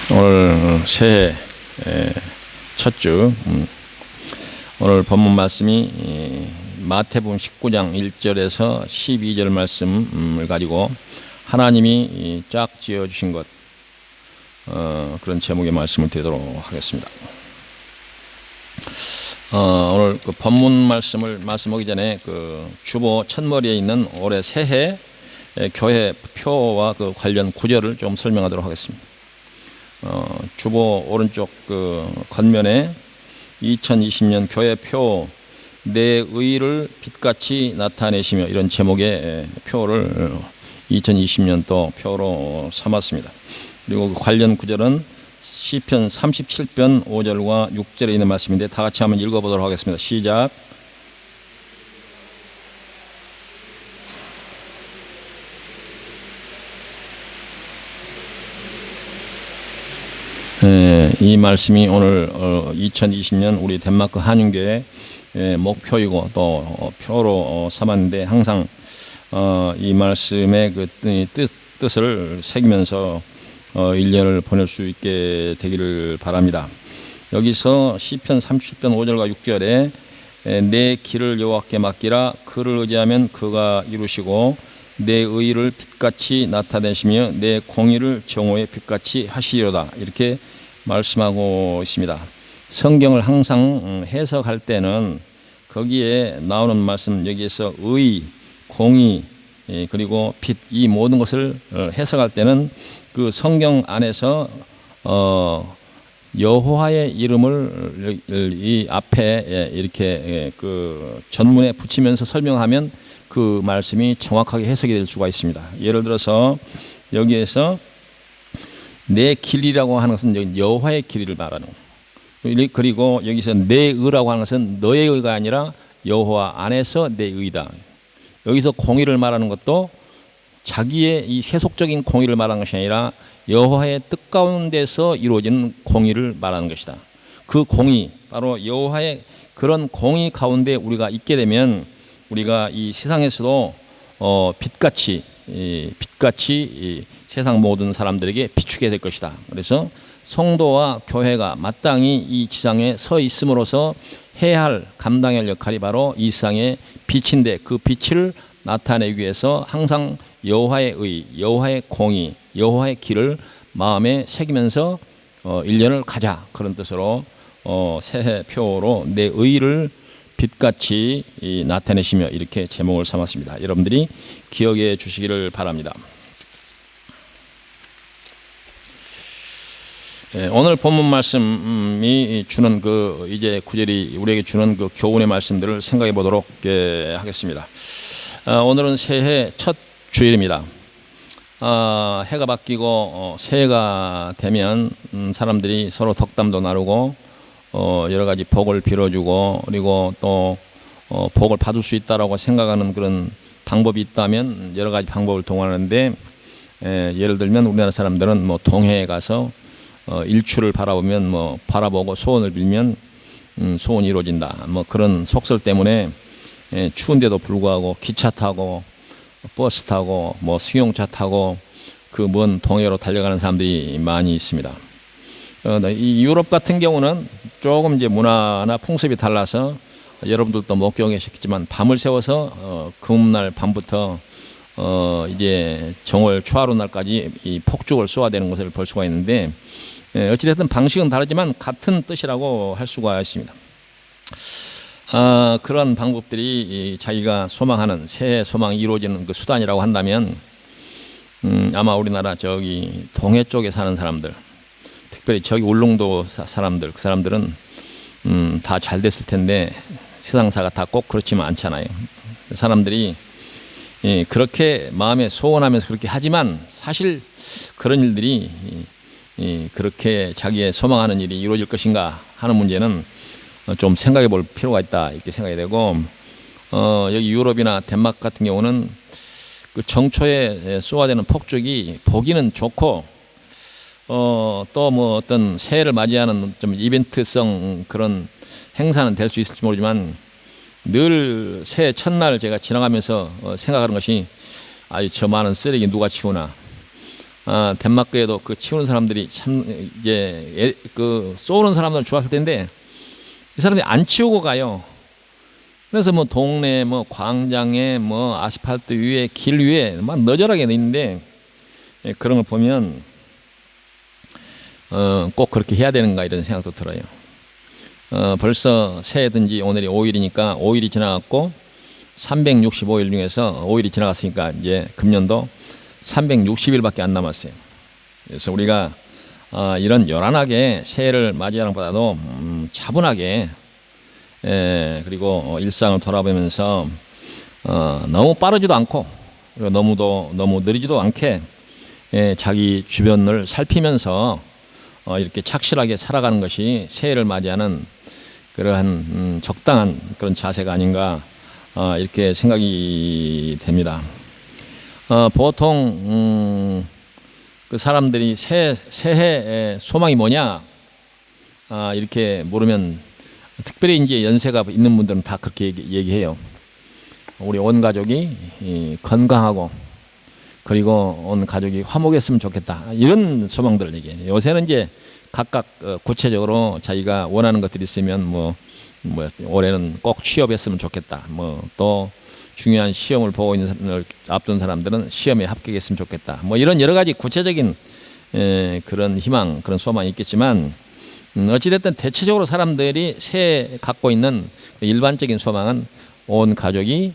오늘 새해 첫 주, 오늘 본문 말씀이 마태복음 19장 1절에서 12절 말씀을 가지고 하나님이 짝지어 주신 것, 그런 제목의 말씀을 드리도록 하겠습니다. 오늘 그 본문 말씀하기 전에 그 주보 첫머리에 있는 올해 새해 교회 표와 그 관련 구절을 좀 설명하도록 하겠습니다. 주보 오른쪽 그 겉면에 2020년 교회 표 내 의를 빛같이 나타내시며, 이런 제목의 표를 2020년도 표로 삼았습니다. 그리고 그 관련 구절은 시편 37편 5절과 6절에 있는 말씀인데, 다 같이 한번 읽어보도록 하겠습니다. 시작. 이 말씀이 오늘 2020년 우리 덴마크 한인교회 목표이고 또 표로 삼았는데, 항상 이 말씀의 그 뜻을 새기면서 1년을 보낼 수 있게 되기를 바랍니다. 여기서 시편 30편 5절과 6절에 내 길을 여호와께 맡기라, 그를 의지하면 그가 이루시고 내 의를 빛같이 나타내시며 내 공의를 정오의 빛같이 하시리로다, 이렇게 말씀하고 있습니다. 성경을 항상 해석할 때는 거기에 나오는 말씀, 여기에서 의, 공의, 그리고 빛, 이 모든 것을 해석할 때는 그 성경 안에서 여호와의 이름을 이 앞에 이렇게 그 전문에 붙이면서 설명하면 그 말씀이 정확하게 해석이 될 수가 있습니다. 예를 들어서 여기에서 내 길이라고 하는 것은 여호와의 길이를 말하는 거예요. 그리고 여기서 내 의라고 하는 것은 너의 의가 아니라 여호와 안에서 내 의다. 여기서 공의를 말하는 것도 자기의 이 세속적인 공의를 말하는 것이 아니라 여호와의 뜻 가운데서 이루어지는 공의를 말하는 것이다. 그 공의, 바로 여호와의 그런 공의 가운데 우리가 있게 되면 우리가 이 세상에서도 빛같이 세상 모든 사람들에게 비추게 될 것이다. 그래서 성도와 교회가 마땅히 이 지상에 서 있음으로써 해야 할, 감당할 역할이 바로 이 세상의 빛인데, 그 빛을 나타내기 위해서 항상 여호와의 의, 여호와의 공의, 여호와의 길을 마음에 새기면서 1년을 가자, 그런 뜻으로 새해 표로 내 의를 빛같이 나타내시며, 이렇게 제목을 삼았습니다. 여러분들이 기억해 주시기를 바랍니다. 오늘 본문 말씀이 주는 그 이제 구절이 우리에게 주는 그 교훈의 말씀들을 생각해 보도록 하겠습니다. 오늘은 새해 첫 주일입니다. 해가 바뀌고 새해가 되면 사람들이 서로 덕담도 나누고 여러 가지 복을 빌어주고, 그리고 또 복을 받을 수 있다라고 생각하는 그런 방법이 있다면 여러 가지 방법을 동원하는데, 예를 들면 우리나라 사람들은 뭐 동해에 가서 일출을 바라보고 소원을 빌면 소원이 이루어진다, 뭐 그런 속설 때문에 추운데도 불구하고 기차 타고 버스 타고 뭐 승용차 타고 그 먼 동해로 달려가는 사람들이 많이 있습니다. 이 유럽 같은 경우는 조금 이제 문화나 풍습이 달라서 여러분들도 목격하셨겠지만, 밤을 새워서 금날 밤부터 이제 정월 초하루 날까지 이 폭죽을 쏘아대는 것을 볼 수가 있는데, 어찌됐든 방식은 다르지만 같은 뜻이라고 할 수가 있습니다. 그런 방법들이 자기가 소망하는 새해 소망이 이루어지는 그 수단이라고 한다면, 아마 우리나라 저기 동해 쪽에 사는 사람들, 특별히 저기 울릉도 사람들, 그 사람들은 다 잘 됐을 텐데 세상사가 다 꼭 그렇지만 않잖아요. 사람들이 그렇게 마음에 소원하면서 그렇게 하지만, 사실 그런 일들이 그렇게 자기의 소망하는 일이 이루어질 것인가 하는 문제는 좀 생각해 볼 필요가 있다, 이렇게 생각이 되고, 여기 유럽이나 덴마크 같은 경우는 그 정초에 쏘아대는 폭죽이 보기는 좋고, 또 뭐 어떤 새해를 맞이하는 좀 이벤트성 그런 행사는 될 수 있을지 모르지만, 늘 새해 첫날 제가 지나가면서 생각하는 것이, 아유 저 많은 쓰레기 누가 치우나, 덴마크에도 그 치우는 사람들이 참 이제 그 쏘는 사람들은 좋았을 텐데 이 사람들이 안 치우고 가요. 그래서 뭐 동네 뭐 광장에 뭐 아스팔트 위에 길 위에 막 너절하게 있는데 그런 걸 보면 꼭 그렇게 해야 되는가 이런 생각도 들어요. 벌써 새해든지 오늘이 5일이니까 5일이 지나갔고 365일 중에서 5일이 지나갔으니까 이제 금년도 360일밖에 안 남았어요. 그래서 우리가 이런 요란하게 새해를 맞이하는 것보다도 차분하게 그리고 일상을 돌아보면서 너무 빠르지도 않고 너무 느리지도 않게 자기 주변을 살피면서 이렇게 착실하게 살아가는 것이 새해를 맞이하는 그러한 적당한 그런 자세가 아닌가 이렇게 생각이 됩니다. 보통 그 사람들이 새해 소망이 뭐냐 이렇게 물으면 특별히 이제 연세가 있는 분들은 다 그렇게 얘기해요. 우리 온 가족이 건강하고 그리고 온 가족이 화목했으면 좋겠다 이런 소망들을 얘기해요. 요새는 이제 각각 구체적으로 자기가 원하는 것들이 있으면 뭐 올해는 꼭 취업했으면 좋겠다. 뭐 또 중요한 시험을 보고 있는 앞둔 사람들은 시험에 합격했으면 좋겠다. 뭐 이런 여러 가지 구체적인 그런 희망, 그런 소망이 있겠지만 어찌됐든 대체적으로 사람들이 새해 갖고 있는 일반적인 소망은 온 가족이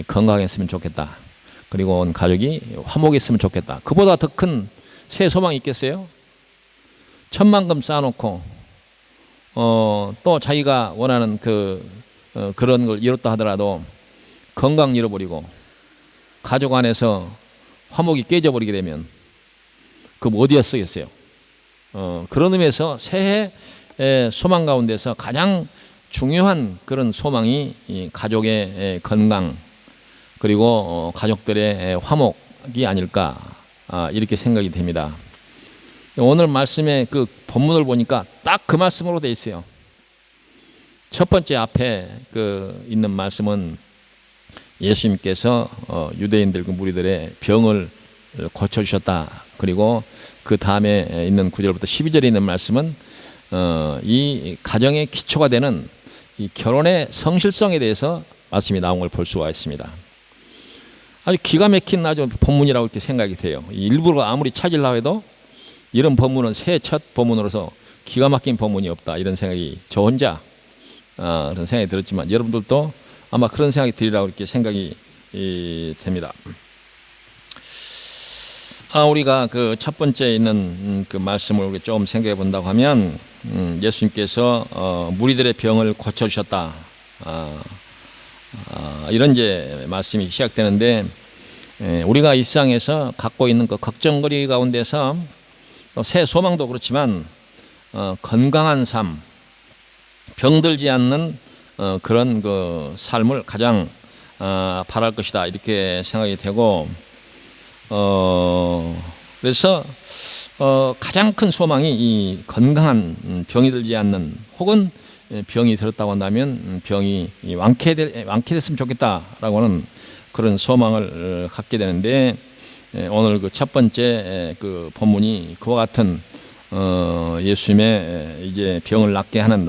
건강했으면 좋겠다. 그리고 온 가족이 화목했으면 좋겠다. 그보다 더 큰 새해 소망이 있겠어요? 천만금 쌓아놓고 또 자기가 원하는 그런 걸 이뤘다 하더라도 건강 잃어버리고 가족 안에서 화목이 깨져버리게 되면 그럼 어디에 쓰겠어요? 그런 의미에서 새해 소망 가운데서 가장 중요한 그런 소망이 이 가족의 건강 그리고 가족들의 화목이 아닐까 이렇게 생각이 됩니다. 오늘 말씀의 그 본문을 보니까 딱 그 말씀으로 돼 있어요. 첫 번째 앞에 있는 말씀은 예수님께서 유대인들 그 무리들의 병을 고쳐주셨다. 그리고 그 다음에 있는 9절부터 12절에 있는 말씀은 이 가정의 기초가 되는 이 결혼의 성실성에 대해서 말씀이 나온 걸 볼 수가 있습니다. 아주 기가 막힌 아주 본문이라고 이렇게 생각이 돼요. 일부러 아무리 찾으려고 해도 이런 본문은 새해 첫 본문으로서 기가 막힌 본문이 없다 이런 생각이 저 혼자 그런 생각이 들었지만 여러분들도 아마 그런 생각이 들리라고 이렇게 생각이 됩니다. 우리가 그 첫 번째 있는 그 말씀을 좀 생각해 본다고 하면 예수님께서 무리들의 병을 고쳐주셨다 이런 이제 말씀이 시작되는데 우리가 일상에서 갖고 있는 그 걱정거리 가운데서 새 소망도 그렇지만 건강한 삶, 병들지 않는 그런 그 삶을 가장 바랄 것이다 이렇게 생각이 되고 그래서 가장 큰 소망이 이 건강한 병이 들지 않는 혹은 병이 들었다고 한다면 병이 완쾌됐으면 좋겠다라고 하는 그런 소망을 갖게 되는데 오늘 그 첫 번째 그 본문이 그와 같은 예수님의 이제 병을 낫게 하는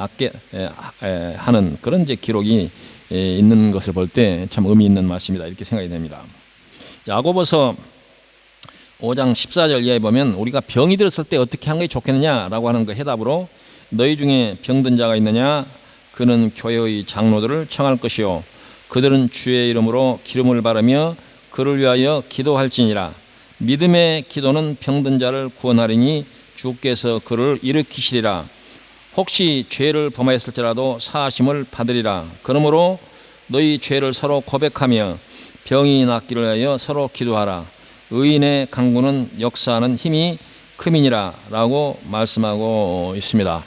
그런 이제 기록이 있는 것을 볼 때 참 의미 있는 말씀이다 이렇게 생각이 됩니다. 야고보서 5장 14절 이하에 보면 우리가 병이 들었을 때 어떻게 하는 게 좋겠느냐라고 하는 그 해답으로 너희 중에 병든 자가 있느냐 그는 교회의 장로들을 청할 것이요 그들은 주의 이름으로 기름을 바르며 그를 위하여 기도할지니라. 믿음의 기도는 병든 자를 구원하리니 주께서 그를 일으키시리라. 혹시 죄를 범하였을지라도 사하심을 받으리라. 그러므로 너희 죄를 서로 고백하며 병이 낫기를 위하여 서로 기도하라. 의인의 강구는 역사하는 힘이 큼이니라 라고 말씀하고 있습니다.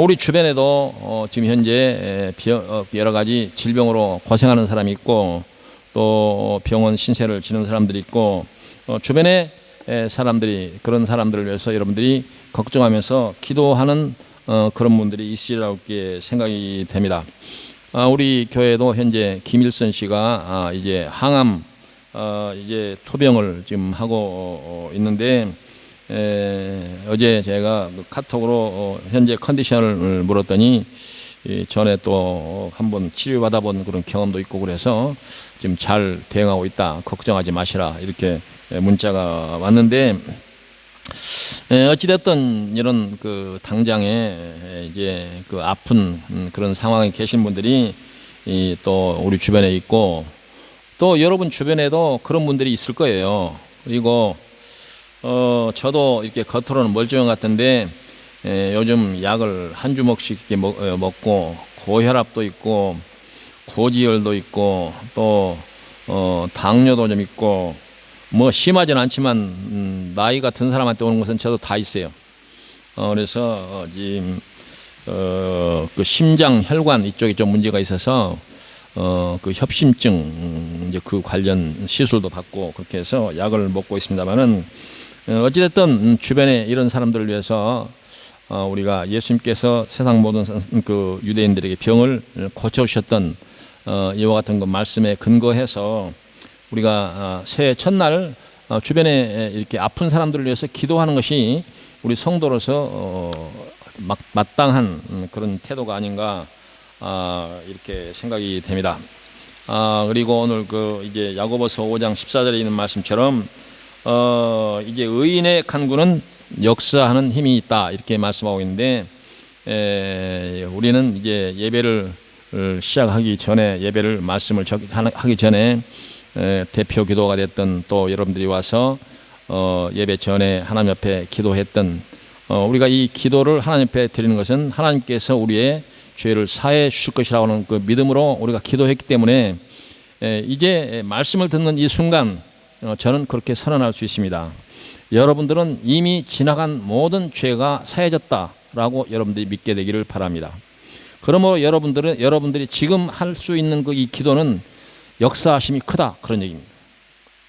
우리 주변에도 지금 현재 여러 가지 질병으로 고생하는 사람이 있고 또 병원 신세를 지는 사람들이 있고 주변에 사람들이 그런 사람들을 위해서 여러분들이 걱정하면서 기도하는 그런 분들이 있으리라고 생각이 됩니다. 우리 교회도 현재 김일선 씨가 이제 항암 이제 투병을 지금 하고 있는데 어제 제가 카톡으로 현재 컨디션을 물었더니 전에 또 한번 치료받아본 그런 경험도 있고 그래서 지금 잘 대응하고 있다. 걱정하지 마시라. 이렇게 문자가 왔는데 어찌됐든 이런 그 당장에 이제 그 아픈 그런 상황에 계신 분들이 또 우리 주변에 있고 또 여러분 주변에도 그런 분들이 있을 거예요. 그리고 저도 이렇게 겉으로는 멀쩡한 것 같은데 요즘 약을 한 주먹씩 이렇게 먹고 고혈압도 있고 고지혈도 있고 또 당뇨도 좀 있고 뭐 심하진 않지만 나이가 든 사람한테 오는 것은 저도 다 있어요. 그래서 지금 그 심장 혈관 이쪽에 좀 문제가 있어서 그 협심증 이제 그 관련 시술도 받고 그렇게 해서 약을 먹고 있습니다만은 어찌됐든 주변에 이런 사람들을 위해서 우리가 예수님께서 세상 모든 그 유대인들에게 병을 고쳐 주셨던 이와 같은 그 말씀에 근거해서 우리가 새해 첫날 주변에 이렇게 아픈 사람들을 위해서 기도하는 것이 우리 성도로서 마땅한 그런 태도가 아닌가 이렇게 생각이 됩니다. 그리고 오늘 그 이제 야고보서 5장 14절에 있는 말씀처럼 이제 의인의 간구는 역사하는 힘이 있다 이렇게 말씀하고 있는데 우리는 이제 예배를 시작하기 전에 예배를 말씀을 하기 전에 대표 기도가 됐던 또 여러분들이 와서 예배 전에 하나님 앞에 기도했던 우리가 이 기도를 하나님 앞에 드리는 것은 하나님께서 우리의 죄를 사해 주실 것이라고 하는 그 믿음으로 우리가 기도했기 때문에 이제 말씀을 듣는 이 순간 저는 그렇게 선언할 수 있습니다. 여러분들은 이미 지나간 모든 죄가 사해졌다라고 여러분들이 믿게 되기를 바랍니다. 그러므로 여러분들이 지금 할 수 있는 그 이 기도는 역사하심이 크다 그런 얘기입니다.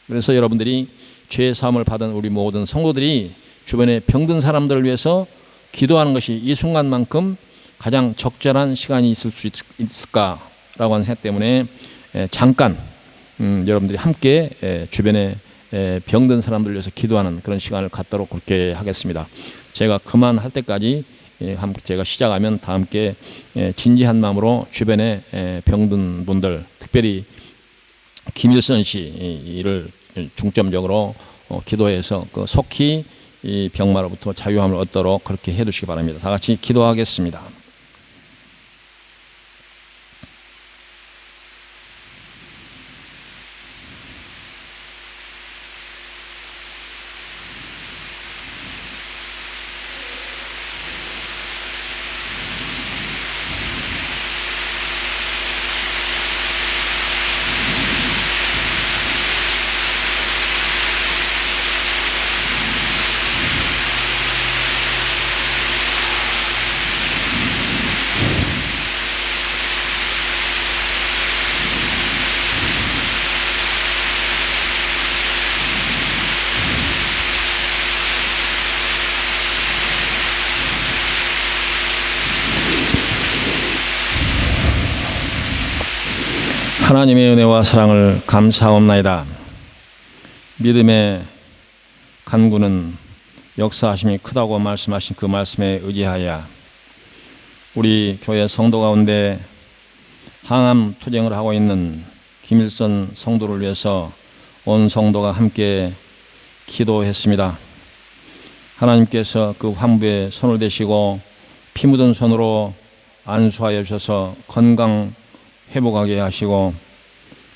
그래서 여러분들이 죄 사함을 받은 우리 모든 성도들이 주변에 병든 사람들을 위해서 기도하는 것이 이 순간만큼 가장 적절한 시간이 있을 수 있을까라고 하는 생각 때문에 잠깐 여러분들이 함께 주변에 병든 사람들을 위해서 기도하는 그런 시간을 갖도록 그렇게 하겠습니다. 제가 그만할 때까지 제가 시작하면 다 함께 진지한 마음으로 주변에 병든 분들 특별히 김일선 씨를 중점적으로 기도해서 그 속히 이 병마로부터 자유함을 얻도록 그렇게 해두시기 바랍니다. 다 같이 기도하겠습니다. 하나님의 은혜와 사랑을 감사하옵나이다. 믿음의 간구는 역사하심이 크다고 말씀하신 그 말씀에 의지하여 우리 교회 성도 가운데 항암 투쟁을 하고 있는 김일선 성도를 위해서 온 성도가 함께 기도했습니다. 하나님께서 그 환부에 손을 대시고 피 묻은 손으로 안수하여 주셔서 건강 회복하게 하시고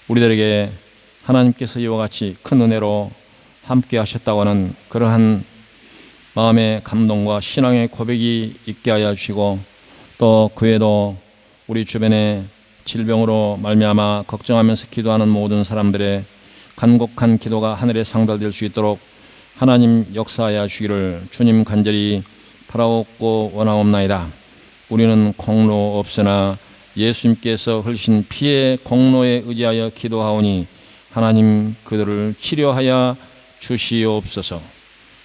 우리들에게 하나님께서 이와 같이 큰 은혜로 함께 하셨다고 하는 그러한 마음의 감동과 신앙의 고백이 있게 하여 주시고 또 그 외에도 우리 주변에 질병으로 말미암아 걱정하면서 기도하는 모든 사람들의 간곡한 기도가 하늘에 상달될 수 있도록 하나님 역사하여 주기를 주님 간절히 바라옵고 원하옵나이다. 우리는 공로 없으나 예수님께서 흘리신 피의 공로에 의지하여 기도하오니 하나님 그들을 치료하여 주시옵소서.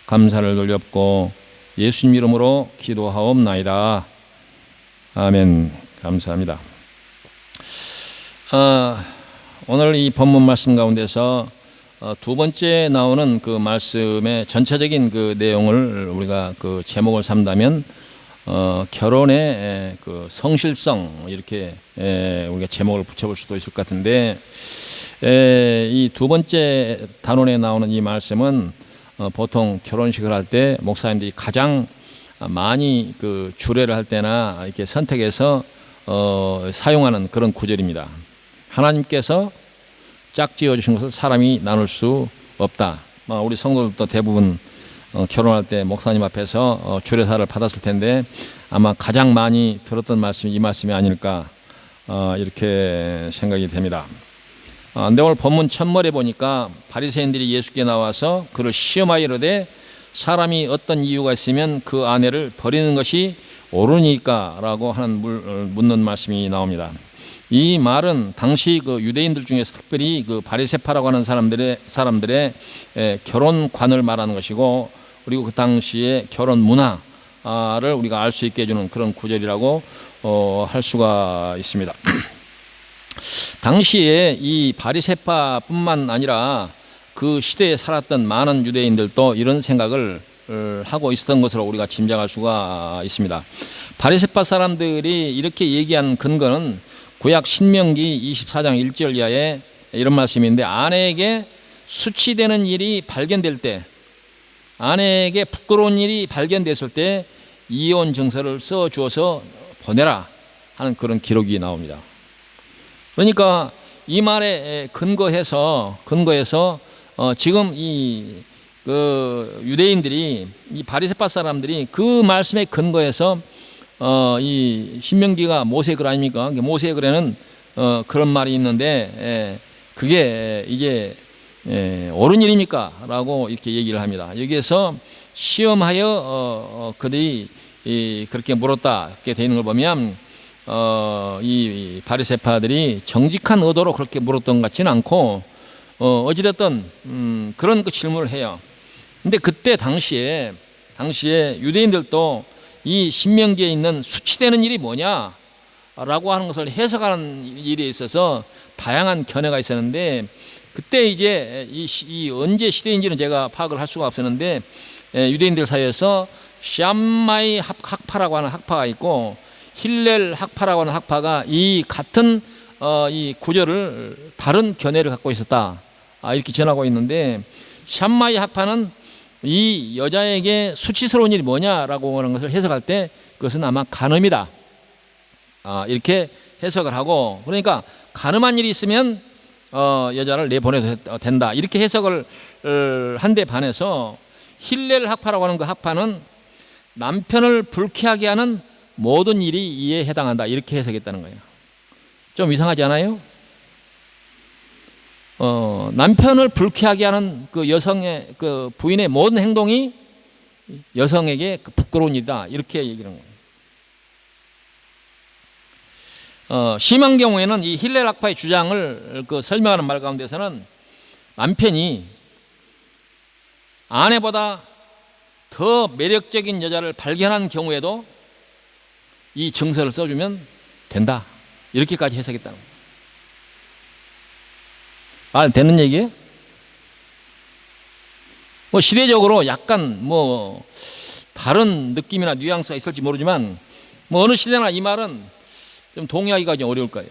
감사를 돌렸고 예수님 이름으로 기도하옵나이다. 아멘. 감사합니다. 오늘 이 본문 말씀 가운데서 두 번째 나오는 그 말씀의 전체적인 그 내용을 우리가 그 제목을 삼다면 결혼의 그 성실성 이렇게 우리가 제목을 붙여볼 수도 있을 것 같은데, 이 두 번째 단원에 나오는 이 말씀은 보통 결혼식을 할 때 목사님들이 가장 많이 그 주례를 할 때나 이렇게 선택해서 사용하는 그런 구절입니다. 하나님께서 짝지어 주신 것을 사람이 나눌 수 없다. 우리 성도들도 대부분 결혼할 때 목사님 앞에서 주례사를 받았을 텐데 아마 가장 많이 들었던 말씀이 이 말씀이 아닐까 이렇게 생각이 됩니다. 근데 오늘 본문 첫머리에 보니까 바리새인들이 예수께 나와서 그를 시험하여 이르되 사람이 어떤 이유가 있으면 그 아내를 버리는 것이 옳으니까 라고 하는 묻는 말씀이 나옵니다. 이 말은 당시 그 유대인들 중에서 특별히 그 바리새파라고 하는 사람들의 결혼관을 말하는 것이고, 그리고 그 당시의 결혼 문화를 우리가 알 수 있게 해주는 그런 구절이라고 할 수가 있습니다. 당시에 이 바리새파뿐만 아니라 그 시대에 살았던 많은 유대인들도 이런 생각을 하고 있었던 것으로 우리가 짐작할 수가 있습니다. 바리새파 사람들이 이렇게 얘기한 근거는 구약 신명기 24장 1절 이하에 이런 말씀인데, 아내에게 수치되는 일이 발견될 때, 아내에게 부끄러운 일이 발견됐을 때 이혼 증서를 써 주어서 보내라 하는 그런 기록이 나옵니다. 그러니까 이 말에 근거해서 지금 이 그 유대인들이, 이 바리새파 사람들이 그 말씀에 근거해서 이 신명기가 모세 글 아닙니까? 모세 글에는 그런 말이 있는데 그게 이제 옳은 일입니까? 라고 이렇게 얘기를 합니다. 여기에서 시험하여 그들이 그렇게 물었다 이렇게 되어 있는 걸 보면 이 바리새파들이 정직한 의도로 그렇게 물었던 것 같지는 않고 어찌됐든 그런 그 질문을 해요. 근데 그때 당시에 유대인들도 이 신명기에 있는 수치되는 일이 뭐냐라고 하는 것을 해석하는 일에 있어서 다양한 견해가 있었는데, 그때 이제 이 언제 시대인지는 제가 파악을 할 수가 없었는데 유대인들 사이에서 샴마이 학파라고 하는 학파가 있고 힐렐 학파라고 하는 학파가 이 같은 이 구절을 다른 견해를 갖고 있었다 이렇게 전하고 있는데, 샴마이 학파는 이 여자에게 수치스러운 일이 뭐냐라고 하는 것을 해석할 때 그것은 아마 간음이다 이렇게 해석을 하고, 그러니까 간음한 일이 있으면 여자를 내보내도 된다 이렇게 해석을 한 데 반해서 힐렐 학파라고 하는 그 학파는 남편을 불쾌하게 하는 모든 일이 이에 해당한다 이렇게 해석했다는 거예요. 좀 이상하지 않아요? 남편을 불쾌하게 하는 그 여성의 그 부인의 모든 행동이 여성에게 부끄러운 일이다 이렇게 얘기하는 거예요. 심한 경우에는 이 힐렐 학파의 주장을 그 설명하는 말 가운데서는 남편이 아내보다 더 매력적인 여자를 발견한 경우에도 이 증서를 써주면 된다 이렇게까지 해석했다는 거예요. 말 되는 얘기예요? 뭐 시대적으로 약간 뭐 다른 느낌이나 뉘앙스가 있을지 모르지만 뭐 어느 시대나 이 말은 좀 동의하기가 좀 어려울 거예요.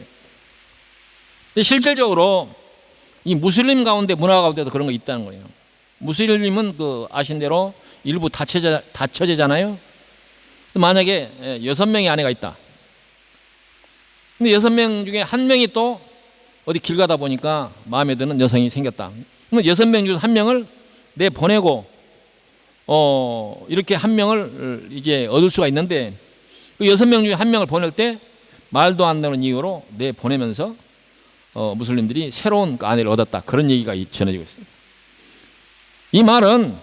근데 실질적으로 이 무슬림 가운데 문화 가운데도 그런 거 있다는 거예요. 무슬림은 그 아신 대로 일부 다처제잖아요. 만약에 6명의 아내가 있다. 근데 6명 중에 한 명이 또 어디 길 가다 보니까 마음에 드는 여성이 생겼다. 그러면 6명 중에서 한 명을 내보내고 이렇게 한 명을 이제 얻을 수가 있는데, 그 6명 중에 한 명을 보낼 때 말도 안 되는 이유로 내보내면서 무슬림들이 새로운 아내를 얻었다 그런 얘기가 전해지고 있습니다. 이 말은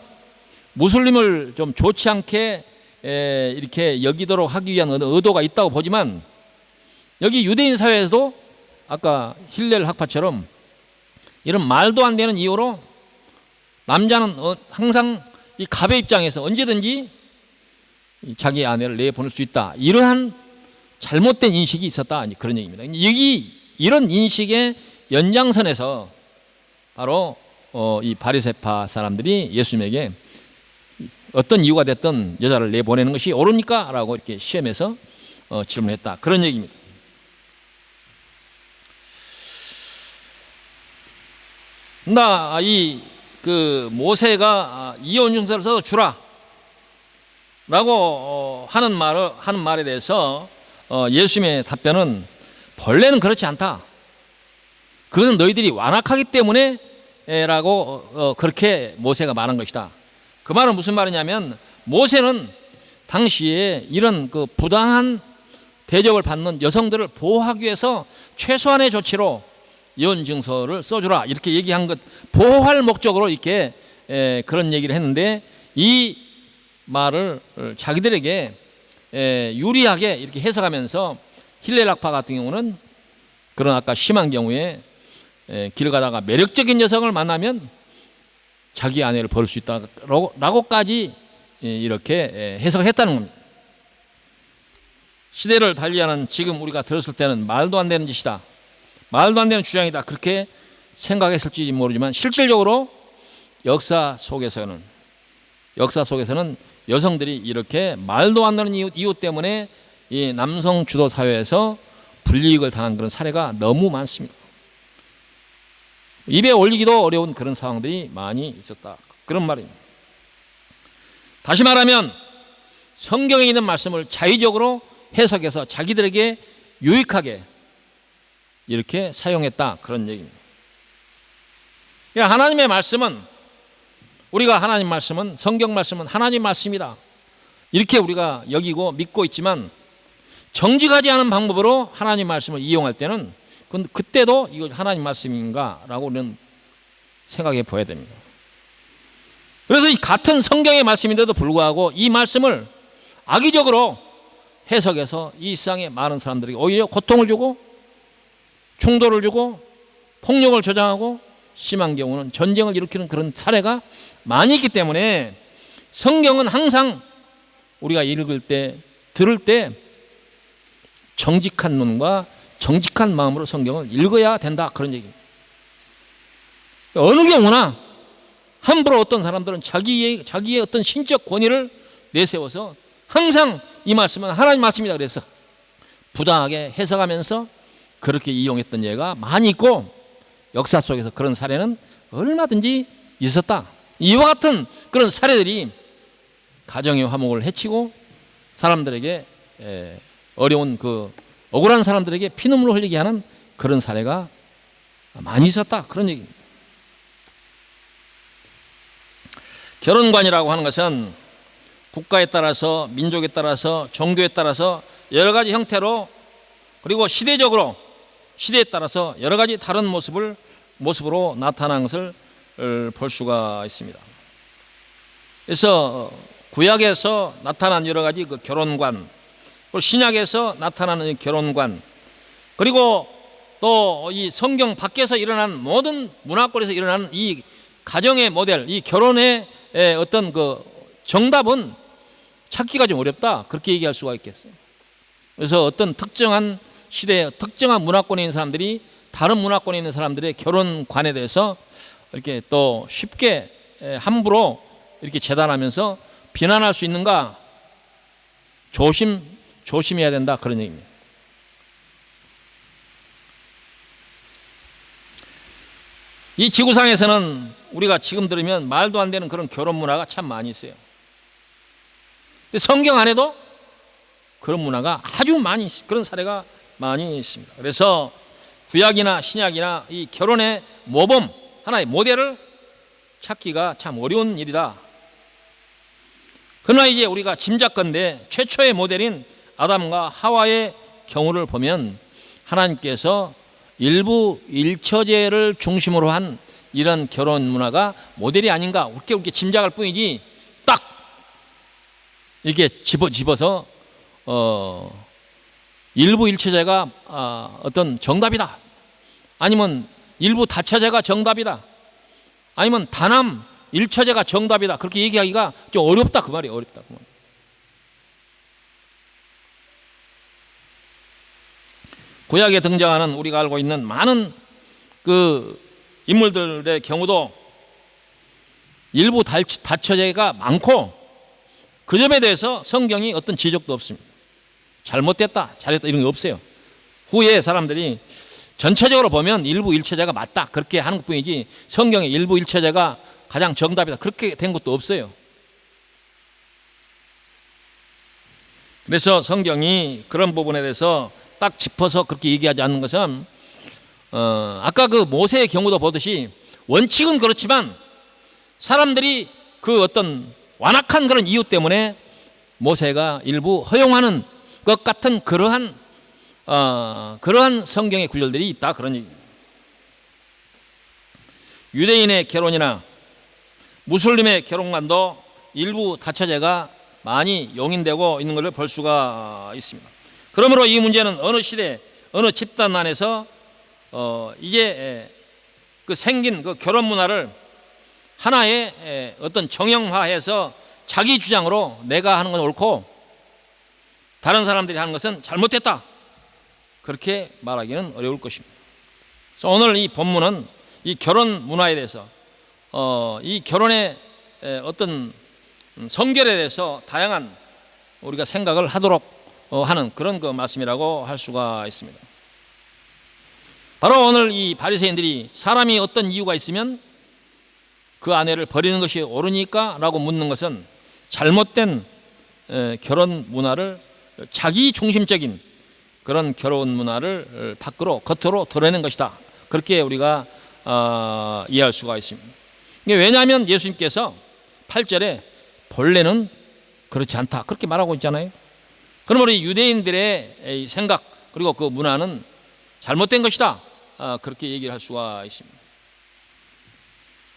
무슬림을 좀 좋지 않게 이렇게 여기도록 하기 위한 의도가 있다고 보지만, 여기 유대인 사회에서도 아까 힐렐 학파처럼 이런 말도 안 되는 이유로 남자는 항상 이 갑의 입장에서 언제든지 자기 아내를 내보낼 수 있다 이러한 잘못된 인식이 있었다 그런 얘기입니다. 여기 이런 인식의 연장선에서 바로 이 바리새파 사람들이 예수님에게 어떤 이유가 됐든 여자를 내보내는 것이 옳습니까? 라고 이렇게 시험해서 질문했다. 그런 얘기입니다. 모세가 이혼 증서를 써서 주라 라고 하는 말에 대해서 예수님의 답변은 본래는 그렇지 않다. 그것은 너희들이 완악하기 때문에 라고 그렇게 모세가 말한 것이다. 그 말은 무슨 말이냐면, 모세는 당시에 이런 그 부당한 대접을 받는 여성들을 보호하기 위해서 최소한의 조치로 이혼 증서를 써주라 이렇게 얘기한 것, 보호할 목적으로 이렇게 그런 얘기를 했는데, 이 말을 자기들에게 유리하게 이렇게 해석하면서 힐렐락파 같은 경우는 그런 아까 심한 경우에 길 가다가 매력적인 여성을 만나면 자기 아내를 버릴 수 있다라고까지 이렇게 해석을 했다는 겁니다. 시대를 달리하는 지금 우리가 들었을 때는 말도 안 되는 짓이다, 말도 안 되는 주장이다, 그렇게 생각했을지 모르지만 실질적으로 역사 속에서는 여성들이 이렇게 말도 안 되는 이유 때문에 이 남성 주도 사회에서 불이익을 당한 그런 사례가 너무 많습니다. 입에 올리기도 어려운 그런 상황들이 많이 있었다, 그런 말입니다. 다시 말하면 성경에 있는 말씀을 자의적으로 해석해서 자기들에게 유익하게 이렇게 사용했다, 그런 얘기입니다. 하나님의 말씀은, 우리가 하나님 말씀은, 성경 말씀은 하나님 말씀이다 이렇게 우리가 여기고 믿고 있지만, 정직하지 않은 방법으로 하나님 말씀을 이용할 때는 그때도 이거 하나님 말씀인가 라고 우리는 생각해 보아야 됩니다. 그래서 이 같은 성경의 말씀인데도 불구하고 이 말씀을 악의적으로 해석해서 이 세상의 많은 사람들에게 오히려 고통을 주고 충돌을 주고 폭력을 조장하고 심한 경우는 전쟁을 일으키는 그런 사례가 많이 있기 때문에, 성경은 항상 우리가 읽을 때, 들을 때 정직한 눈과 정직한 마음으로 성경을 읽어야 된다, 그런 얘기입니다. 어느 경우나 함부로 어떤 사람들은 자기의 어떤 신적 권위를 내세워서 항상 이 말씀은 하나님 말씀이다 그래서 부당하게 해석하면서 그렇게 이용했던 예가 많이 있고, 역사 속에서 그런 사례는 얼마든지 있었다. 이와 같은 그런 사례들이 가정의 화목을 해치고 사람들에게 어려운 억울한 사람들에게 피눈물을 흘리게 하는 그런 사례가 많이 있었다, 그런 얘기입니다. 결혼관이라고 하는 것은 국가에 따라서, 민족에 따라서, 종교에 따라서 여러 가지 형태로, 그리고 시대에 따라서 여러 가지 다른 모습으로 나타나는 것을 볼 수가 있습니다. 그래서 구약에서 나타난 여러 가지 그 결혼관, 또 신약에서 나타나는 결혼관, 그리고 또 이 성경 밖에서 일어나는 모든 문화권에서 일어나는 이 가정의 모델, 이 결혼의 어떤 그 정답은 찾기가 좀 어렵다, 그렇게 얘기할 수가 있겠어요. 그래서 어떤 특정한 시대에 특정한 문화권에 있는 사람들이 다른 문화권에 있는 사람들의 결혼관에 대해서 이렇게 또 쉽게 함부로 이렇게 재단하면서 비난할 수 있는가, 조심해야 된다, 그런 얘기입니다. 이 지구상에서는 우리가 지금 들으면 말도 안 되는 그런 결혼 문화가 참 많이 있어요. 성경 안에도 그런 문화가 아주 많이, 그런 사례가 많이 있습니다. 그래서 구약이나 신약이나 이 결혼의 모범, 하나의 모델을 찾기가 참 어려운 일이다. 그러나 이제 우리가 짐작건대 최초의 모델인 아담과 하와의 경우를 보면 하나님께서 일부 일처제를 중심으로 한 이런 결혼 문화가 모델이 아닌가, 이렇게 짐작할 뿐이지 딱 이렇게 집어서 일부 일처제가 어떤 정답이다, 아니면 일부 다처제가 정답이다, 아니면 다남 일처제가 정답이다, 그렇게 얘기하기가 좀 어렵다, 그 말이에요. 어렵다, 그 말이에요. 구약에 등장하는 우리가 알고 있는 많은 그 인물들의 경우도 일부 다처제가 많고 그 점에 대해서 성경이 어떤 지적도 없습니다. 잘못됐다, 잘했다 이런 게 없어요. 후에 사람들이 전체적으로 보면 일부 일처제가 맞다 그렇게 하는 것뿐이지 성경의 일부 일처제가 가장 정답이다 그렇게 된 것도 없어요. 그래서 성경이 그런 부분에 대해서 딱 짚어서 그렇게 얘기하지 않는 것은 아까 그 모세의 경우도 보듯이 원칙은 그렇지만 사람들이 그 어떤 완악한 그런 이유 때문에 모세가 일부 허용하는 것 같은 그러한 성경의 구절들이 있다 그런 얘기입니다. 유대인의 결혼이나 무슬림의 결혼관도 일부 다처제가 많이 용인되고 있는 것을 볼 수가 있습니다. 그러므로 이 문제는 어느 시대 어느 집단 안에서 이제 그 생긴 그 결혼 문화를 하나의 어떤 정형화해서 자기 주장으로 내가 하는 건 옳고 다른 사람들이 하는 것은 잘못됐다 그렇게 말하기는 어려울 것입니다. 그래서 오늘 이 본문은 이 결혼 문화에 대해서 이 결혼의 어떤 성결에 대해서 다양한 우리가 생각을 하도록 하는 그런 그 말씀이라고 할 수가 있습니다. 바로 오늘 이 바리새인들이 사람이 어떤 이유가 있으면 그 아내를 버리는 것이 옳으니까 라고 묻는 것은 잘못된 결혼 문화를 자기 중심적인 그런 결혼 문화를 겉으로 드러내는 것이다 그렇게 우리가 이해할 수가 있습니다. 왜냐하면 예수님께서 8절에 본래는 그렇지 않다 그렇게 말하고 있잖아요. 그러므로 이 유대인들의 생각 그리고 그 문화는 잘못된 것이다 그렇게 얘기를 할 수가 있습니다.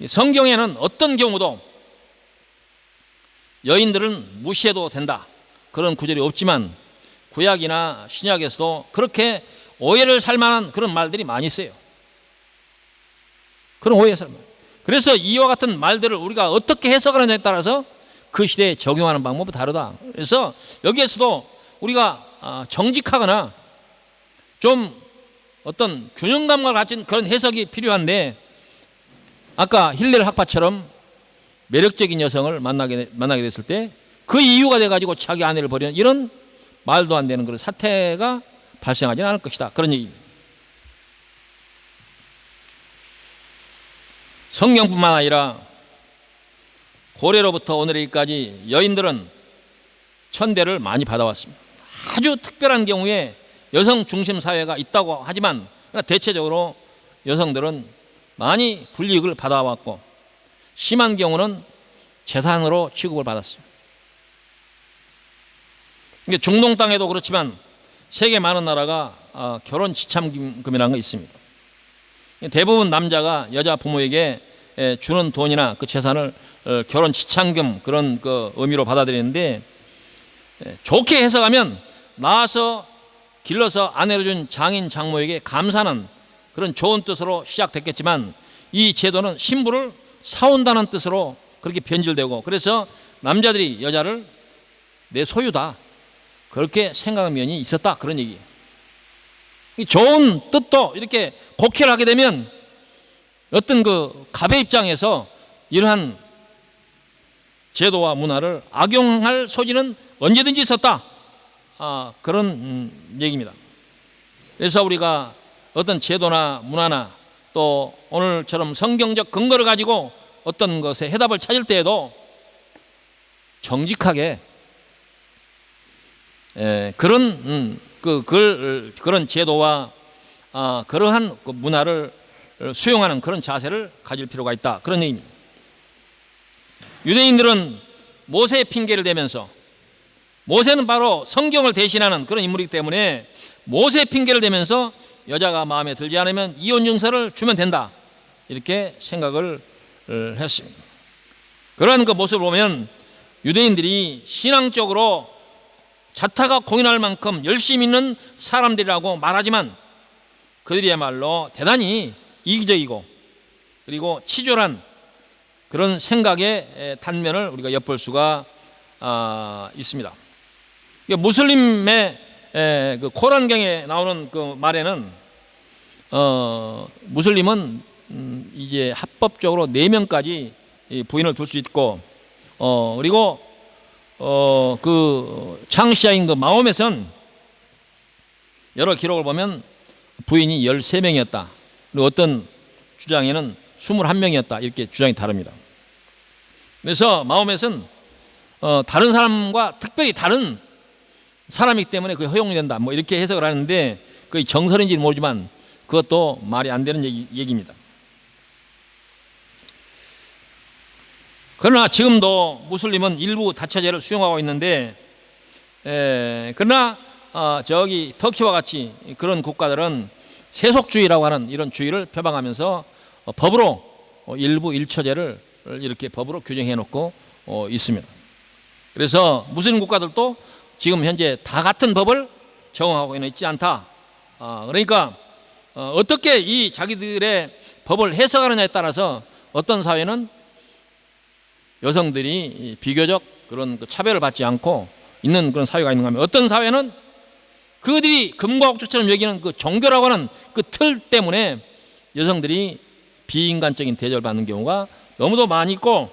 성경에는 어떤 경우도 여인들은 무시해도 된다 그런 구절이 없지만 구약이나 신약에서도 그렇게 오해를 살 만한 그런 말들이 많이 있어요. 그런 오해를 살 만한. 그래서 이와 같은 말들을 우리가 어떻게 해석하느냐에 따라서 그 시대에 적용하는 방법은 다르다. 그래서 여기에서도 우리가 정직하거나 좀 어떤 균형감을 가진 그런 해석이 필요한데 아까 힐렐 학파처럼 매력적인 여성을 만나게 됐을 때 그 이유가 돼가지고 자기 아내를 버리는 이런 말도 안 되는 그런 사태가 발생하지는 않을 것이다 그런 얘기입니다. 성경뿐만 아니라 고려로부터 오늘까지 여인들은 천대를 많이 받아왔습니다. 아주 특별한 경우에 여성 중심 사회가 있다고 하지만 대체적으로 여성들은 많이 불이익을 받아왔고 심한 경우는 재산으로 취급을 받았습니다. 중동 땅에도 그렇지만 세계 많은 나라가 결혼 지참금이라는 거 있습니다. 대부분 남자가 여자 부모에게 주는 돈이나 그 재산을 결혼 지참금 그런 그 의미로 받아들이는데 좋게 해석하면 낳아서 길러서 아내로 준 장인 장모에게 감사하는 그런 좋은 뜻으로 시작됐겠지만 이 제도는 신부를 사온다는 뜻으로 그렇게 변질되고 그래서 남자들이 여자를 내 소유다 그렇게 생각하는 면이 있었다 그런 얘기예요. 좋은 뜻도 이렇게 곡해를 하게 되면 어떤 그 갑의 입장에서 이러한 제도와 문화를 악용할 소지는 언제든지 있었다 그런 얘기입니다. 그래서 우리가 어떤 제도나 문화나 또 오늘처럼 성경적 근거를 가지고 어떤 것에 해답을 찾을 때에도 정직하게 그런 그런 제도와 그러한 문화를 수용하는 그런 자세를 가질 필요가 있다 그런 얘기입니다. 유대인들은 모세의 핑계를 대면서 모세는 바로 성경을 대신하는 그런 인물이기 때문에 모세의 핑계를 대면서 여자가 마음에 들지 않으면 이혼 증서를 주면 된다 이렇게 생각을 했습니다. 그러한 그 모습을 보면 유대인들이 신앙적으로 자타가 공인할 만큼 열심히 있는 사람들이라고 말하지만 그들이야말로 대단히 이기적이고 그리고 치졸한 그런 생각의 단면을 우리가 엿볼 수가 있습니다. 무슬림의 그 코란경에 나오는 그 말에는 무슬림은 이제 합법적으로 4명까지 이 부인을 둘 수 있고, 그리고 그 창시자인 그 마호멧은 여러 기록을 보면 부인이 13명이었다. 그리고 어떤 주장에는 21명이었다. 이렇게 주장이 다릅니다. 그래서 마호멧은 다른 사람과 특별히 다른 사람이기 때문에 그게 허용이 된다. 뭐 이렇게 해석을 하는데 그게 정설인지는 모르지만 그것도 말이 안 되는 얘기입니다. 그러나 지금도 무슬림은 일부 다처제를 수용하고 있는데, 그러나 저기 터키와 같이 그런 국가들은 세속주의라고 하는 이런 주의를 표방하면서 법으로 일부 일처제를 이렇게 법으로 규정해 놓고 있습니다. 그래서 무슬림 국가들도 지금 현재 다 같은 법을 적용하고 있지 않다. 그러니까 어떻게 이 자기들의 법을 해석하느냐에 따라서 어떤 사회는 여성들이 비교적 그런 차별을 받지 않고 있는 그런 사회가 있는가 하면, 어떤 사회는 그들이 금과 옥조처럼 여기는 그 종교라고 하는 그 틀 때문에 여성들이 비인간적인 대접을 받는 경우가 너무도 많이 있고,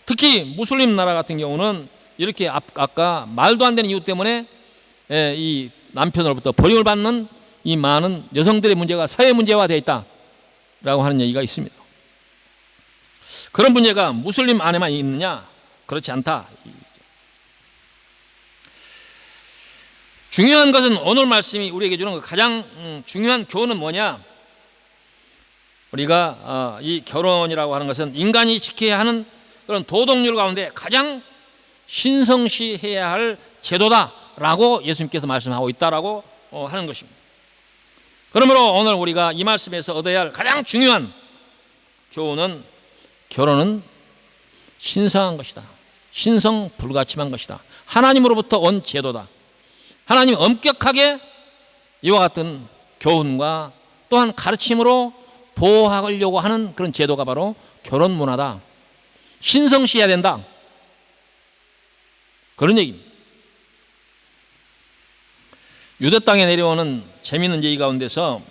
특히 무슬림 나라 같은 경우는 이렇게 아까 말도 안 되는 이유 때문에 이 남편으로부터 버림을 받는 이 많은 여성들의 문제가 사회 문제화되어 있다라고 하는 얘기가 있습니다. 그런 문제가 무슬림 안에만 있느냐? 그렇지 않다. 중요한 것은 오늘 말씀이 우리에게 주는 가장 중요한 교훈은 뭐냐? 우리가 이 결혼이라고 하는 것은 인간이 지켜야 하는 그런 도덕률 가운데 가장 신성시해야 할 제도다라고 예수님께서 말씀하고 있다라고 하는 것입니다. 그러므로 오늘 우리가 이 말씀에서 얻어야 할 가장 중요한 교훈은, 결혼은 신성한 것이다. 신성 불가침한 것이다. 하나님으로부터 온 제도다. 하나님 엄격하게 이와 같은 교훈과 또한 가르침으로 보호하려고 하는 그런 제도가 바로 결혼 문화다. 신성시해야 된다. 그런 얘기입니다. 유대 땅에 내려오는 재미있는 얘기 가운데서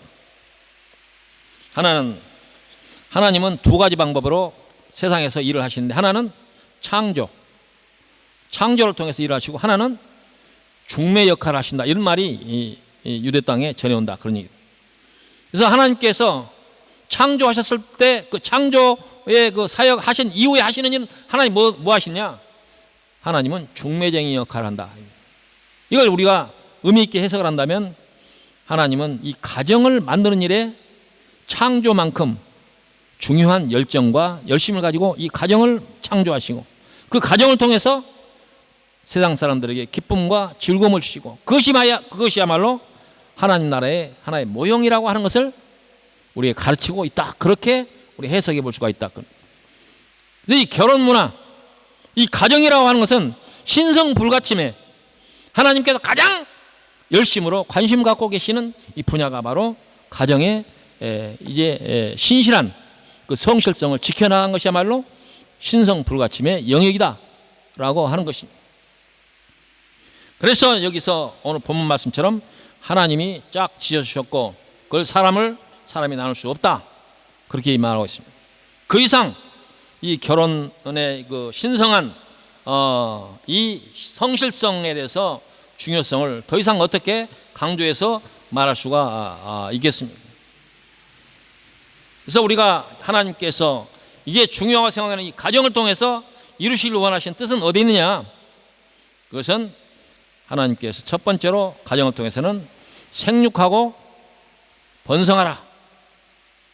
하나님은 두 가지 방법으로 세상에서 일을 하시는데, 하나는 창조를 통해서 일을 하시고, 하나는 중매 역할을 하신다. 이런 말이 이 유대 땅에 전해온다. 그런 얘기. 그래서 하나님께서 창조하셨을 때 그 창조의 그 사역 하신 이후에 하시는 일은 하나님 뭐 하시냐? 하나님은 중매쟁이 역할을 한다. 이걸 우리가 의미 있게 해석을 한다면, 하나님은 이 가정을 만드는 일에 창조만큼 중요한 열정과 열심을 가지고 이 가정을 창조하시고, 그 가정을 통해서 세상 사람들에게 기쁨과 즐거움을 주시고, 그것이야말로 하나님 나라의 하나의 모형이라고 하는 것을 우리에게 가르치고 있다. 그렇게 우리 해석해 볼 수가 있다. 이 결혼 문화, 이 가정이라고 하는 것은 신성 불가침에 하나님께서 가장 열심으로 관심 갖고 계시는 이 분야가 바로 가정의 이제 신실한 그 성실성을 지켜나간 것이야말로 신성 불가침의 영역이다라고 하는 것입니다. 그래서 여기서 오늘 본문 말씀처럼 하나님이 쫙 지어주셨고 그걸 사람이 나눌 수 없다. 그렇게 말하고 있습니다. 그 이상 이 결혼의 그 신성한 이 성실성에 대해서 중요성을 더 이상 어떻게 강조해서 말할 수가 있겠습니까? 그래서 우리가 하나님께서 이게 중요하고 생각하는 이 가정을 통해서 이루시길 원하시는 뜻은 어디 있느냐? 그것은 하나님께서 첫 번째로 가정을 통해서는 생육하고 번성하라,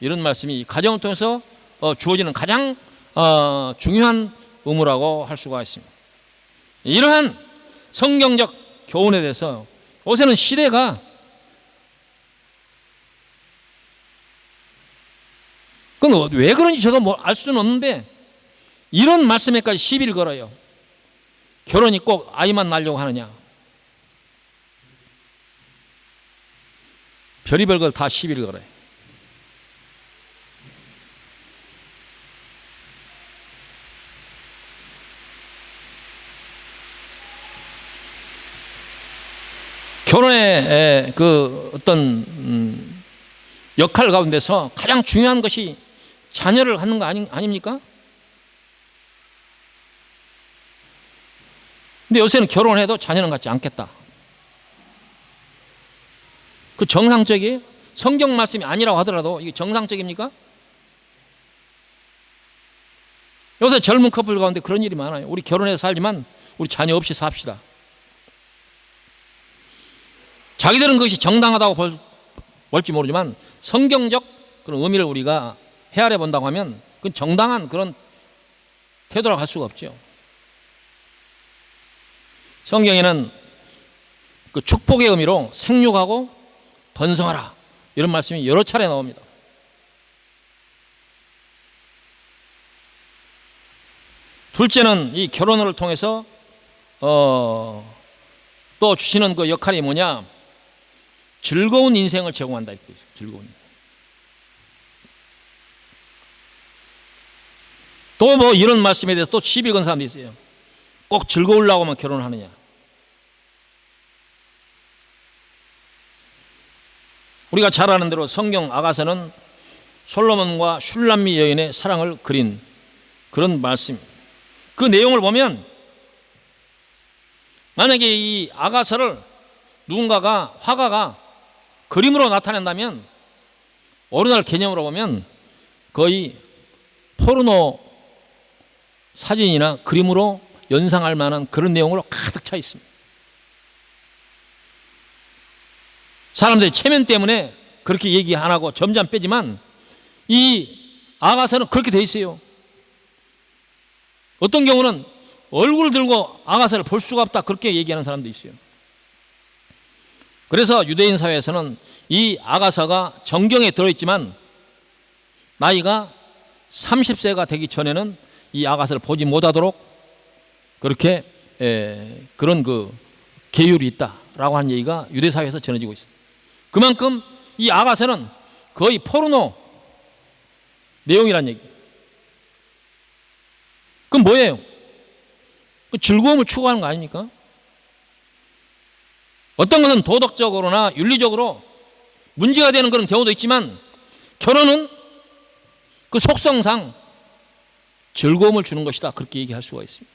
이런 말씀이 가정을 통해서 주어지는 가장 중요한 의무라고 할 수가 있습니다. 이러한 성경적 교훈에 대해서 요새는 시대가 그건 왜 그런지 저도 알 수는 없는데 이런 말씀에까지 시비를 걸어요. 결혼이 꼭 아이만 낳으려고 하느냐. 별의별 걸 다 시비를 걸어요. 결혼의 그 어떤 역할 가운데서 가장 중요한 것이 자녀를 갖는 거 아닙니까? 근데 요새는 결혼해도 자녀는 갖지 않겠다. 그 정상적이에요? 성경 말씀이 아니라고 하더라도 이게 정상적입니까? 요새 젊은 커플 가운데 그런 일이 많아요. 우리 결혼해서 살지만 우리 자녀 없이 삽시다. 자기들은 그것이 정당하다고 볼지 모르지만 성경적 그런 의미를 우리가 헤아려 본다고 하면 그건 정당한 그런 태도라고 할 수가 없죠. 성경에는 그 축복의 의미로 생육하고 번성하라 이런 말씀이 여러 차례 나옵니다. 둘째는 이 결혼을 통해서 또 주시는 그 역할이 뭐냐? 즐거운 인생을 제공한다. 즐거운 인생. 또 뭐 이런 말씀에 대해서 또 시비 건 사람도 있어요. 꼭 즐거우려고 하면 결혼을 하느냐? 우리가 잘 아는 대로 성경 아가서는 솔로몬과 슐람미 여인의 사랑을 그린 그런 말씀. 그 내용을 보면 만약에 이 아가서를 누군가가 화가가 그림으로 나타낸다면 오늘날 개념으로 보면 거의 포르노 사진이나 그림으로 연상할 만한 그런 내용으로 가득 차 있습니다. 사람들이 체면 때문에 그렇게 얘기 안 하고 점점 빼지만 이 아가서는 그렇게 돼 있어요. 어떤 경우는 얼굴을 들고 아가서를 볼 수가 없다 그렇게 얘기하는 사람도 있어요. 그래서 유대인 사회에서는 이 아가서가 정경에 들어있지만 나이가 30세가 되기 전에는 이 아가서를 보지 못하도록 그렇게 그런 그 계율이 있다라고 하는 얘기가 유대 사회에서 전해지고 있습니다. 그만큼 이 아가서는 거의 포르노 내용이란 얘기. 그럼 뭐예요? 즐거움을 추구하는 거 아닙니까? 어떤 것은 도덕적으로나 윤리적으로 문제가 되는 그런 경우도 있지만 결혼은 그 속성상 즐거움을 주는 것이다 그렇게 얘기할 수가 있습니다.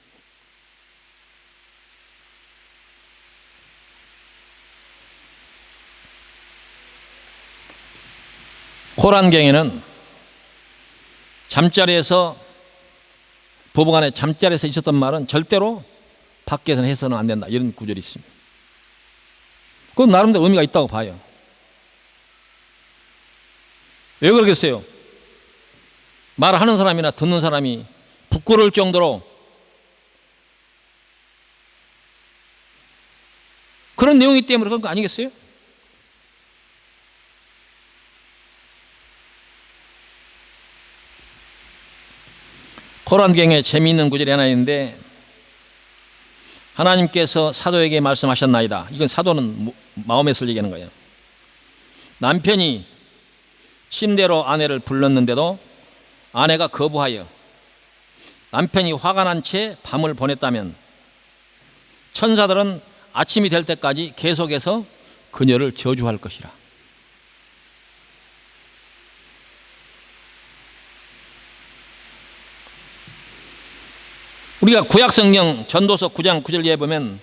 코란경에는 잠자리에서 부부간에 잠자리에서 있었던 말은 절대로 밖에서는 해서는 안 된다 이런 구절이 있습니다. 그건 나름대로 의미가 있다고 봐요. 왜 그러겠어요? 말하는 사람이나 듣는 사람이 부끄러울 정도로 그런 내용이기 때문에 그런 거 아니겠어요? 코란경에 재미있는 구절이 하나 있는데 하나님께서 사도에게 말씀하셨나이다. 이건 사도는 마음에 쓸 얘기하는 거예요. 남편이 침대로 아내를 불렀는데도 아내가 거부하여 남편이 화가 난 채 밤을 보냈다면 천사들은 아침이 될 때까지 계속해서 그녀를 저주할 것이라. 우리가 구약성경 전도서 9장 9절에 보면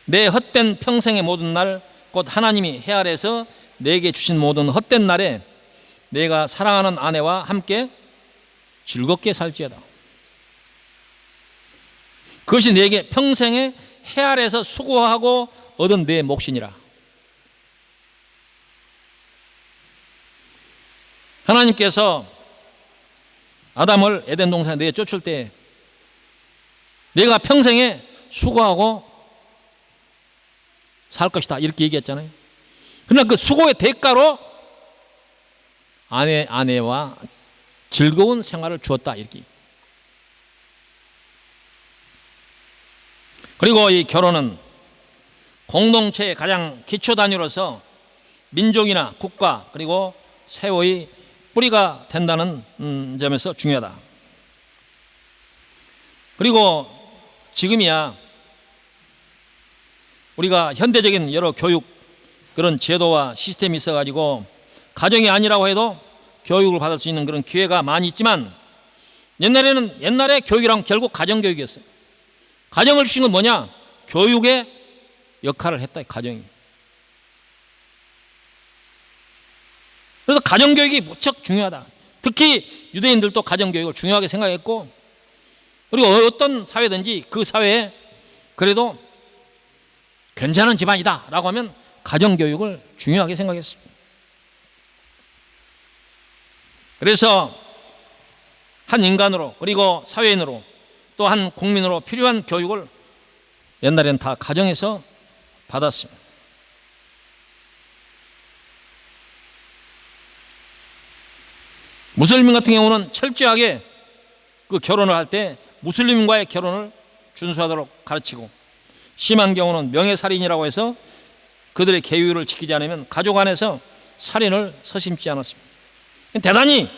내 헛된 평생의 모든 날 곧 하나님이 해 아래에서 내게 주신 모든 헛된 날에 내가 사랑하는 아내와 함께 즐겁게 살지어다. 그것이 내게 평생의 해 아래에서 수고하고 얻은 내 몫이니라. 하나님께서 아담을 에덴 동산에 내어 쫓을 때 내가 평생에 수고하고 살 것이다 이렇게 얘기했잖아요. 그러나 그 수고의 대가로 아내와 즐거운 생활을 주었다 이렇게. 그리고 이 결혼은 공동체의 가장 기초 단위로서 민족이나 국가 그리고 세월의 뿌리가 된다는 점에서 중요하다. 그리고 지금이야 우리가 현대적인 여러 교육 그런 제도와 시스템이 있어가지고 가정이 아니라고 해도 교육을 받을 수 있는 그런 기회가 많이 있지만 옛날에 교육이란 결국 가정교육이었어요. 가정을 주신 건 뭐냐? 교육의 역할을 했다, 가정이. 그래서 가정교육이 무척 중요하다. 특히 유대인들도 가정교육을 중요하게 생각했고, 그리고 어떤 사회든지 그 사회에 그래도 괜찮은 집안이다 라고 하면 가정교육을 중요하게 생각했습니다. 그래서 한 인간으로, 그리고 사회인으로, 또 한 국민으로 필요한 교육을 옛날에는 다 가정에서 받았습니다. 무슬림 같은 경우는 철저하게 그 결혼을 할 때 무슬림과의 결혼을 준수하도록 가르치고, 심한 경우는 명예살인이라고 해서 그들의 계율을 지키지 않으면 가족 안에서 살인을 서심지 않았습니다. 대단히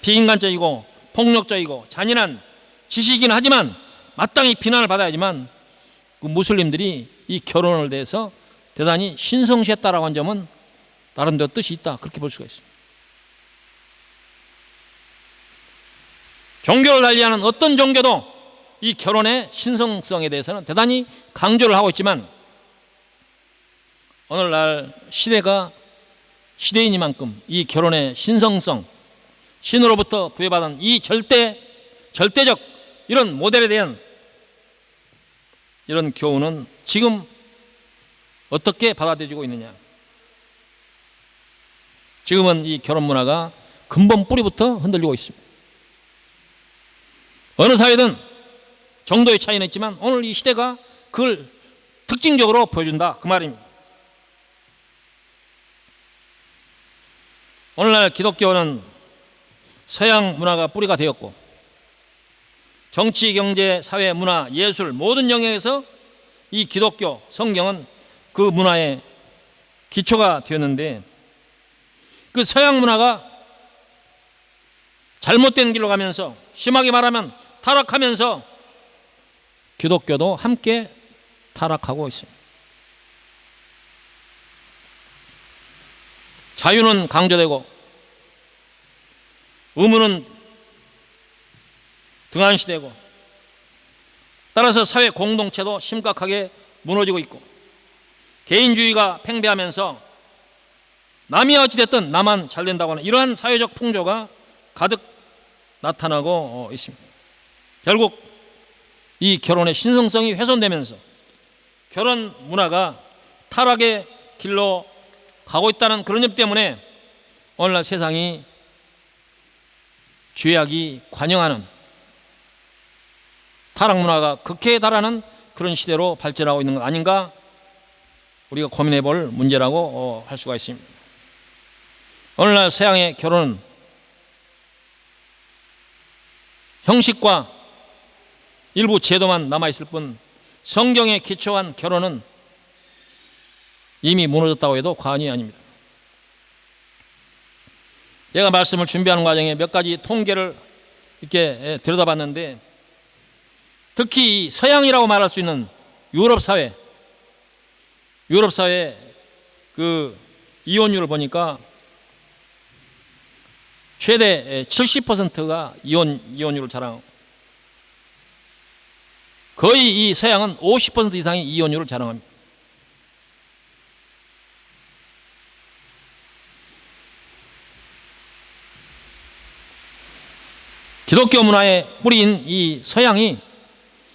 비인간적이고 폭력적이고 잔인한 짓이긴 하지만 마땅히 비난을 받아야지만, 그 무슬림들이 이 결혼을 대해서 대단히 신성시했다라고 한 점은 나름대로 뜻이 있다, 그렇게 볼 수가 있습니다. 종교를 달리하는 어떤 종교도 이 결혼의 신성성에 대해서는 대단히 강조를 하고 있지만, 오늘날 시대가 시대이니만큼 이 결혼의 신성성, 신으로부터 부여받은 이 절대적 이런 모델에 대한 이런 교훈은 지금 어떻게 받아들여지고 있느냐. 지금은 이 결혼 문화가 근본 뿌리부터 흔들리고 있습니다. 어느 사회든 정도의 차이는 있지만 오늘 이 시대가 그걸 특징적으로 보여준다, 그 말입니다. 오늘날 기독교는 서양 문화가 뿌리가 되었고, 정치, 경제, 사회, 문화, 예술 모든 영역에서 이 기독교 성경은 그 문화의 기초가 되었는데, 그 서양 문화가 잘못된 길로 가면서, 심하게 말하면 타락하면서 기독교도 함께 타락하고 있습니다. 자유는 강조되고 의무는 등한시되고, 따라서 사회 공동체도 심각하게 무너지고 있고, 개인주의가 팽배하면서 남이 어찌됐든 나만 잘 된다고 하는 이러한 사회적 풍조가 가득 나타나고 있습니다. 결국 이 결혼의 신성성이 훼손되면서 결혼 문화가 타락의 길로 가고 있다는 그런 점 때문에 오늘날 세상이 죄악이 관영하는, 타락 문화가 극해에 달하는 그런 시대로 발전하고 있는 것 아닌가, 우리가 고민해 볼 문제라고 할 수가 있습니다. 오늘날 서양의 결혼은 형식과 일부 제도만 남아있을 뿐, 성경에 기초한 결혼은 이미 무너졌다고 해도 과언이 아닙니다. 제가 말씀을 준비하는 과정에 몇 가지 통계를 이렇게 들여다봤는데, 특히 서양이라고 말할 수 있는 유럽 사회 그 이혼율을 보니까 최대 70%가 이혼율을 자랑하고, 거의 이 서양은 50% 이상의 이혼율을 자랑합니다. 기독교 문화의 뿌리인 이 서양이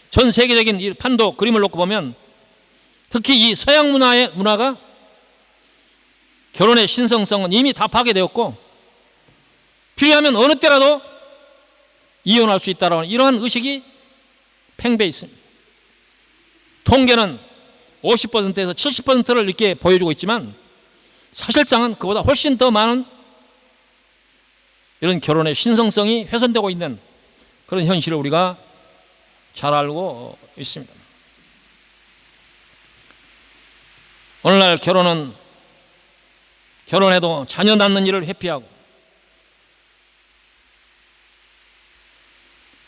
전 세계적인 이 판도 그림을 놓고 보면, 특히 이 서양 문화가 결혼의 신성성은 이미 다 파괴되었고, 필요하면 어느 때라도 이혼할 수 있다는 이러한 의식이 팽배해 있습니다. 통계는 50%에서 70%를 이렇게 보여주고 있지만, 사실상은 그보다 훨씬 더 많은 이런 결혼의 신성성이 훼손되고 있는 그런 현실을 우리가 잘 알고 있습니다. 오늘날 결혼해도 자녀 낳는 일을 회피하고,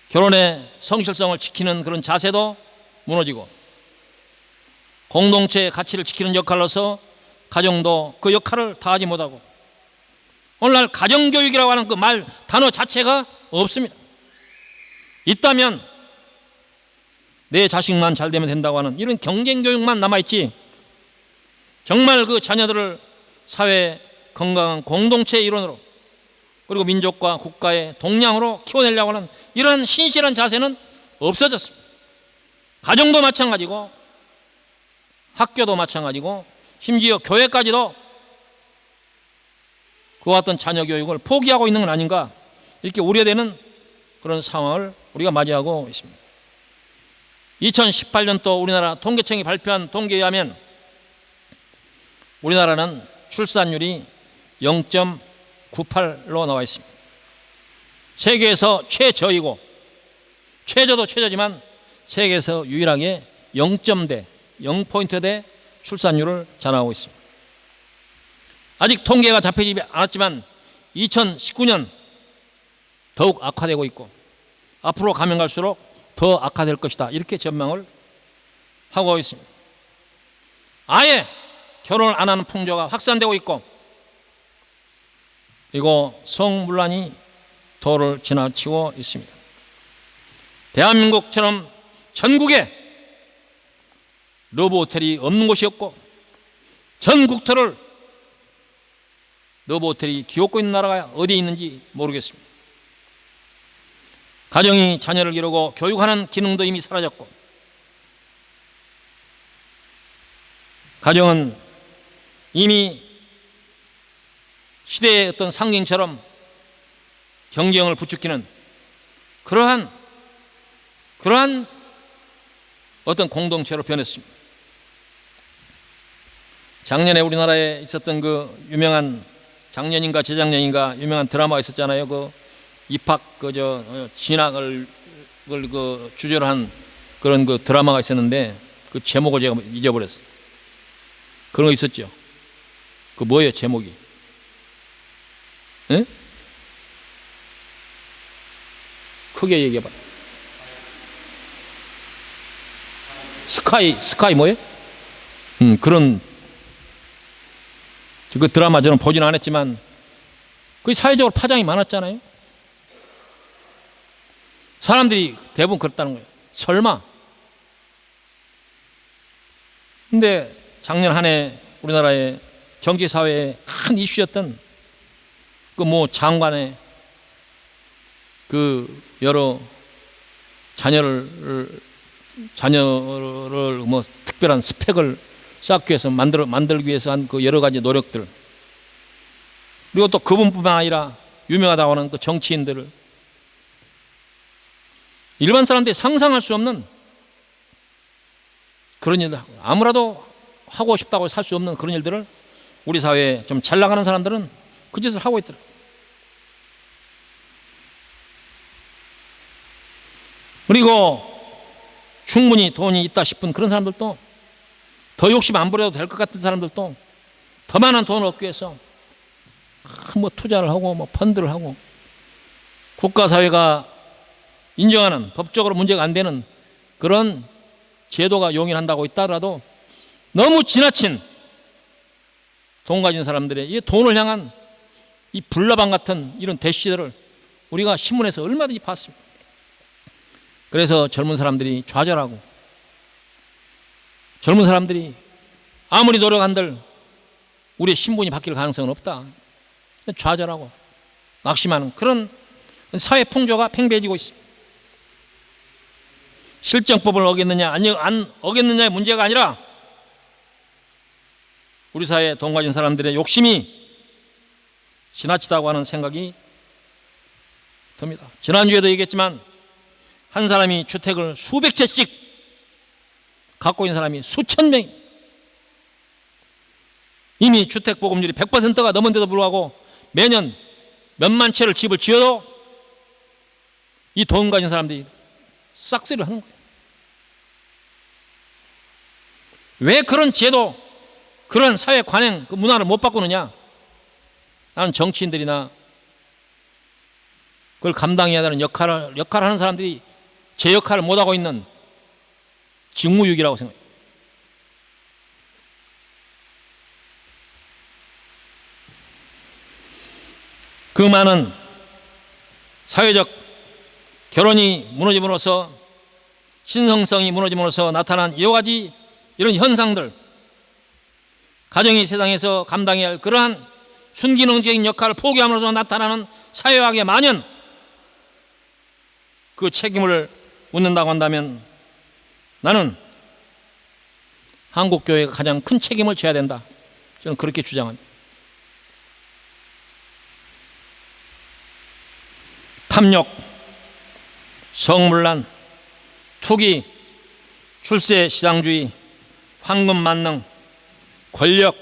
결혼의 성실성을 지키는 그런 자세도 무너지고, 공동체의 가치를 지키는 역할로서 가정도 그 역할을 다하지 못하고, 오늘날 가정교육이라고 하는 그 단어 자체가 없습니다. 있다면 내 자식만 잘 되면 된다고 하는 이런 경쟁교육만 남아있지, 정말 그 자녀들을 사회 건강한 공동체의 일원으로, 그리고 민족과 국가의 동량으로 키워내려고 하는 이런 신실한 자세는 없어졌습니다. 가정도 마찬가지고 학교도 마찬가지고 심지어 교회까지도 그와 같은 자녀 교육을 포기하고 있는 건 아닌가, 이렇게 우려되는 그런 상황을 우리가 맞이하고 있습니다. 2018년도 우리나라 통계청이 발표한 통계에 의하면 우리나라는 출산율이 0.98로 나와 있습니다. 세계에서 최저이고, 최저도 최저지만 세계에서 유일하게 0점대, 0포인트대 출산율을 자랑하고 있습니다. 아직 통계가 잡히지 않았지만 2019년 더욱 악화되고 있고 앞으로 가면 갈수록 더 악화될 것이다, 이렇게 전망을 하고 있습니다. 아예 결혼을 안 하는 풍조가 확산되고 있고, 그리고 성문란이 도를 지나치고 있습니다. 대한민국처럼 전국에 러브 호텔이 없는 곳이 없고 전 국토를 러브 호텔이 뒤엎고 있는 나라가 어디에 있는지 모르겠습니다. 가정이 자녀를 기르고 교육하는 기능도 이미 사라졌고, 가정은 이미 시대의 어떤 상징처럼 경쟁을 부추기는 그러한 어떤 공동체로 변했습니다. 작년에 우리나라에 있었던 그 유명한, 작년인가 재작년인가 유명한 드라마가 있었잖아요. 그 입학 진학을 그 주제로 한 그런 그 드라마가 있었는데 그 제목을 제가 잊어버렸어요. 그런 거 있었죠. 그 뭐예요 제목이? 에? 크게 얘기해봐. 스카이 뭐예요? 그런 그 드라마 저는 보지는 않았지만 그 사회적으로 파장이 많았잖아요. 사람들이 대부분 그렇다는 거예요. 설마. 근데 작년 한 해 우리나라의 정치 사회의 큰 이슈였던 그 뭐 장관의 그 여러 자녀를 뭐 특별한 스펙을 쌓기 위해서 만들기 위해서 한 그 여러 가지 노력들, 그리고 또 그분뿐만 아니라 유명하다고 하는 그 정치인들을, 일반 사람들이 상상할 수 없는 그런 일들, 아무라도 하고 싶다고 살 수 없는 그런 일들을 우리 사회에 좀 잘 나가는 사람들은 그 짓을 하고 있더라고요. 그리고 충분히 돈이 있다 싶은 그런 사람들도, 더 욕심 안 부려도 될 것 같은 사람들도 더 많은 돈을 얻기 위해서 뭐 투자를 하고 뭐 펀드를 하고, 국가사회가 인정하는 법적으로 문제가 안 되는 그런 제도가 용인한다고 있다라도 너무 지나친 돈 가진 사람들의 이 돈을 향한 이 불나방 같은 이런 대시들을 우리가 신문에서 얼마든지 봤습니다. 그래서 젊은 사람들이 좌절하고, 젊은 사람들이 아무리 노력한들 우리의 신분이 바뀔 가능성은 없다, 좌절하고 낙심하는 그런 사회 풍조가 팽배해지고 있습니다. 실정법을 어겼느냐 안 어겼느냐의 문제가 아니라 우리 사회 돈 가진 사람들의 욕심이 지나치다고 하는 생각이 듭니다. 지난주에도 얘기했지만 한 사람이 주택을 수백 채씩 갖고 있는 사람이 수천 명, 이미 주택보급률이 100%가 넘은데도 불구하고 매년 몇만 채를 집을 지어도 이 돈 가진 사람들이 싹쓸이를 하는 거예요. 왜 그런 제도, 그런 사회 관행, 그 문화를 못 바꾸느냐? 나는 정치인들이나 그걸 감당해야 되는 역할을 하는 사람들이 제 역할을 못하고 있는 직무유기라고 생각해요. 그 많은 사회적 결혼이 무너짐으로써 신성성이 무너짐으로써 나타난 여러 가지 이런 현상들, 가정이 세상에서 감당해야 할 그러한 순기능적인 역할을 포기함으로써 나타나는 사회학의 만연, 그 책임을 묻는다고 한다면 나는 한국교회가 가장 큰 책임을 져야 된다, 저는 그렇게 주장합니다. 탐욕, 성물란, 투기, 출세 시장주의, 황금 만능, 권력,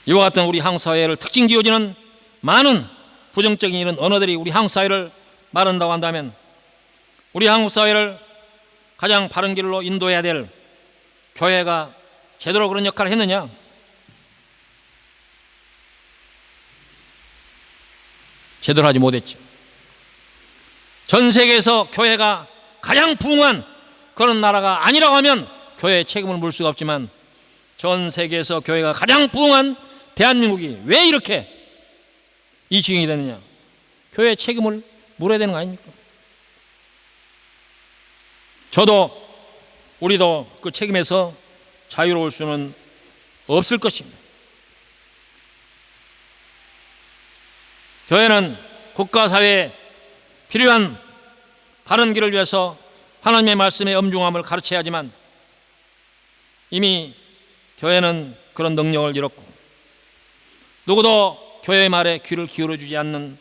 이와 같은 우리 한국 사회를 특징 지어지는 많은 부정적인 이런 언어들이 우리 한국 사회를 말한다고 한다면 우리 한국 사회를 가장 바른 길로 인도해야 될 교회가 제대로 그런 역할을 했느냐? 제대로 하지 못했죠. 전 세계에서 교회가 가장 부흥한 그런 나라가 아니라고 하면 교회의 책임을 물 수가 없지만 전 세계에서 교회가 가장 부흥한 대한민국이 왜 이렇게 이 지경이 됐느냐? 교회의 책임을 물어야 되는 거 아닙니까? 저도 우리도 그 책임에서 자유로울 수는 없을 것입니다. 교회는 국가 사회에 필요한 바른 길을 위해서 하나님의 말씀의 엄중함을 가르쳐야 하지만 이미 교회는 그런 능력을 잃었고 누구도 교회의 말에 귀를 기울여주지 않는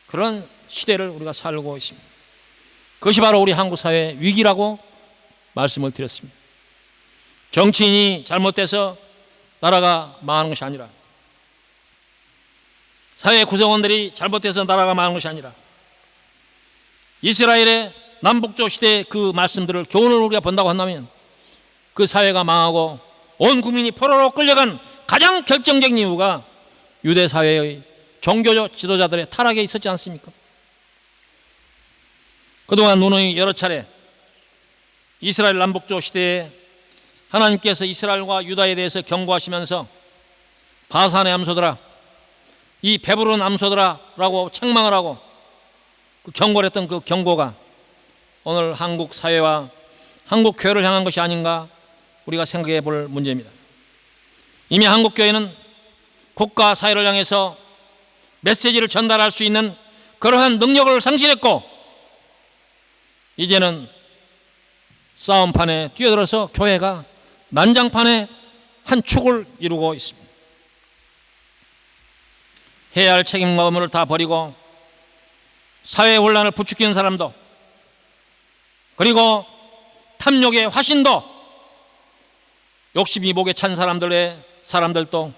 그런 시대를 우리가 살고 있습니다. 그것이 바로 우리 한국 사회의 위기라고 말씀을 드렸습니다. 정치인이 잘못돼서 나라가 망하는 것이 아니라, 사회 구성원들이 잘못돼서 나라가 망하는 것이 아니라, 이스라엘의 남북조 시대의 그 말씀들을 교훈을 우리가 본다고 한다면 그 사회가 망하고 온 국민이 포로로 끌려간 가장 결정적인 이유가 유대 사회의 종교 지도자들의 타락에 있었지 않습니까? 그동안 누누이 여러 차례 이스라엘 남북조 시대에 하나님께서 이스라엘과 유다에 대해서 경고하시면서 바산의 암소들아, 이 배부른 암소들아 라고 책망을 하고 그 경고를 했던 그 경고가 오늘 한국 사회와 한국 교회를 향한 것이 아닌가 우리가 생각해 볼 문제입니다. 이미 한국 교회는 국가 사회를 향해서 메시지를 전달할 수 있는 그러한 능력을 상실했고 이제는 싸움판에 뛰어들어서 교회가 난장판의 한 축을 이루고 있습니다. 해야 할 책임과 의무를 다 버리고 사회 혼란을 부추기는 사람도, 그리고 탐욕의 화신도, 욕심이 목에 찬 사람들도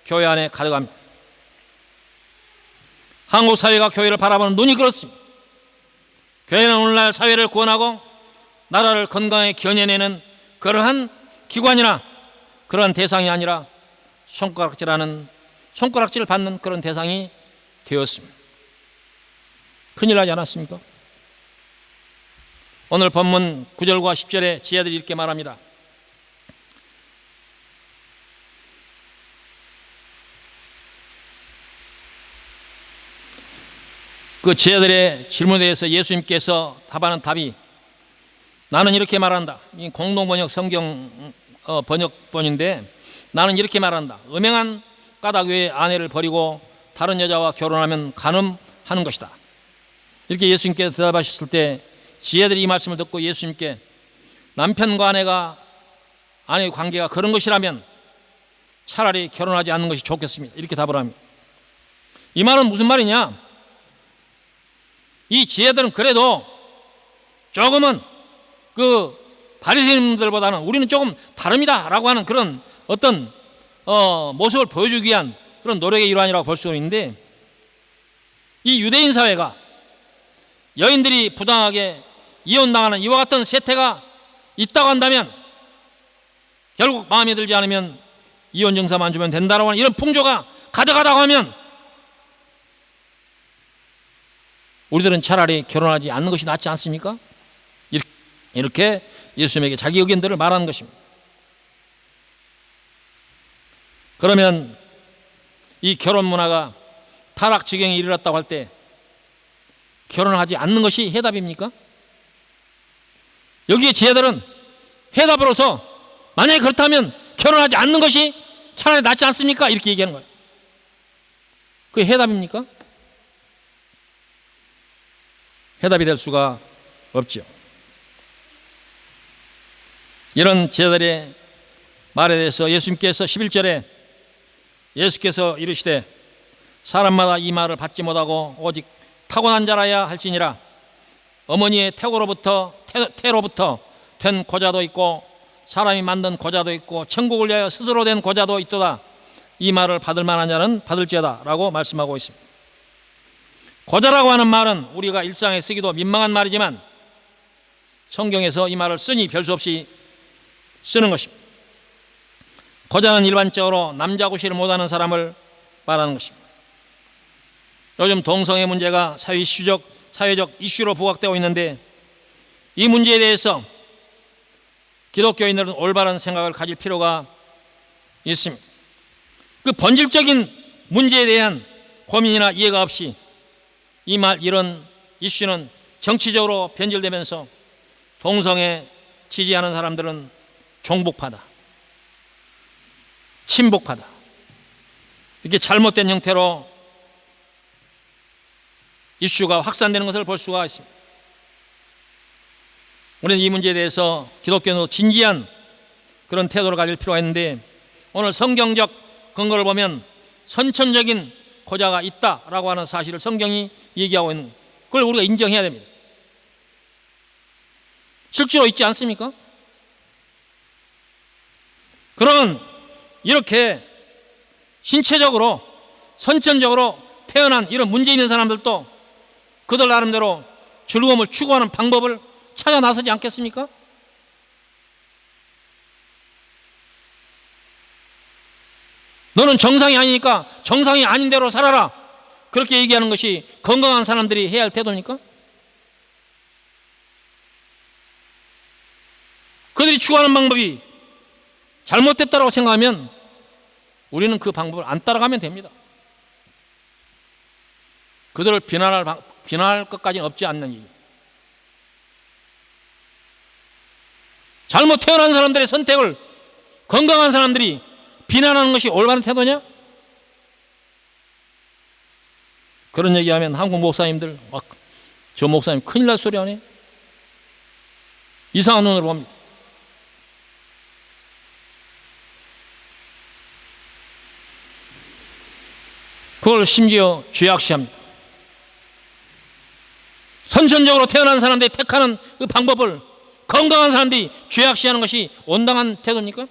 교회 안에 가득합니다. 한국 사회가 교회를 바라보는 눈이 그렇습니다. 교회는 오늘날 사회를 구원하고 나라를 건강하게 견인해내는 그러한 기관이나 그러한 대상이 아니라 손가락질을 받는 그런 대상이 되었습니다. 큰일 나지 않았습니까? 오늘 본문 9절과 10절에 지혜들이 이렇게 말합니다. 그 지혜들의 질문에 대해서 예수님께서 답하는 답이, 나는 이렇게 말한다. 이 공동번역 성경 번역본인데, 나는 이렇게 말한다. 음행한 까닭 외에 아내를 버리고 다른 여자와 결혼하면 간음하는 것이다. 이렇게 예수님께서 대답하셨을 때 지혜들이 이 말씀을 듣고 예수님께, 남편과 아내의 관계가 그런 것이라면 차라리 결혼하지 않는 것이 좋겠습니다. 이렇게 답을 합니다. 이 말은 무슨 말이냐? 이 지혜들은 그래도 조금은 그 바리새인들보다는 우리는 조금 다릅니다 라고 하는 그런 어떤 모습을 보여주기 위한 그런 노력의 일환이라고 볼 수 있는데, 이 유대인 사회가 여인들이 부당하게 이혼당하는 이와 같은 세태가 있다고 한다면, 결국 마음에 들지 않으면 이혼 증서만 주면 된다라고 하는 이런 풍조가 가득하다고 하면 우리들은 차라리 결혼하지 않는 것이 낫지 않습니까? 이렇게 예수님에게 자기 의견들을 말하는 것입니다. 그러면 이 결혼 문화가 타락 지경에 이르렀다고 할 때 결혼하지 않는 것이 해답입니까? 여기에 제자들은 해답으로서 만약에 그렇다면 결혼하지 않는 것이 차라리 낫지 않습니까? 이렇게 얘기하는 거예요. 그게 해답입니까? 해답이 될 수가 없죠. 이런 제자들의 말에 대해서 예수님께서 11절에 예수께서 이르시되 사람마다 이 말을 받지 못하고 오직 타고난 자라야 할지니라. 어머니의 태로부터 된 고자도 있고 사람이 만든 고자도 있고 천국을 위하여 스스로 된 고자도 있도다. 이 말을 받을 만한 자는 받을지어다 라고 말씀하고 있습니다. 고자라고 하는 말은 우리가 일상에 쓰기도 민망한 말이지만 성경에서 이 말을 쓰니 별 수 없이 쓰는 것입니다. 고자는 일반적으로 남자 구실을 못하는 사람을 말하는 것입니다. 요즘 동성애 문제가 사회적 이슈로 부각되고 있는데 이 문제에 대해서 기독교인들은 올바른 생각을 가질 필요가 있습니다. 그 본질적인 문제에 대한 고민이나 이해가 없이 이런 이슈는 정치적으로 변질되면서 동성애 지지하는 사람들은 종북파다, 친북파다, 이렇게 잘못된 형태로 이슈가 확산되는 것을 볼 수가 있습니다. 우리는 이 문제에 대해서 기독교는 진지한 그런 태도를 가질 필요가 있는데 오늘 성경적 근거를 보면 선천적인 고자가 있다라고 하는 사실을 성경이 얘기하고 있는 그걸 우리가 인정해야 됩니다. 실제로 있지 않습니까? 그런 이렇게 신체적으로 선천적으로 태어난 이런 문제 있는 사람들도 그들 나름대로 즐거움을 추구하는 방법을 찾아 나서지 않겠습니까? 너는 정상이 아니니까 정상이 아닌 대로 살아라, 그렇게 얘기하는 것이 건강한 사람들이 해야 할 태도입니까? 그들이 추구하는 방법이 잘못됐다고 생각하면 우리는 그 방법을 안 따라가면 됩니다. 그들을 비난할 것까지는 없지 않는 일. 잘못 태어난 사람들의 선택을 건강한 사람들이 비난하는 것이 올바른 태도냐? 그런 얘기하면 한국 목사님들 저 목사님 큰일 날 소리 하네, 이상한 눈으로 봅니다. 그걸 심지어 죄악시합니다. 선천적으로 태어난 사람들이 택하는 그 방법을 건강한 사람들이 죄악시하는 것이 온당한 태도입니까?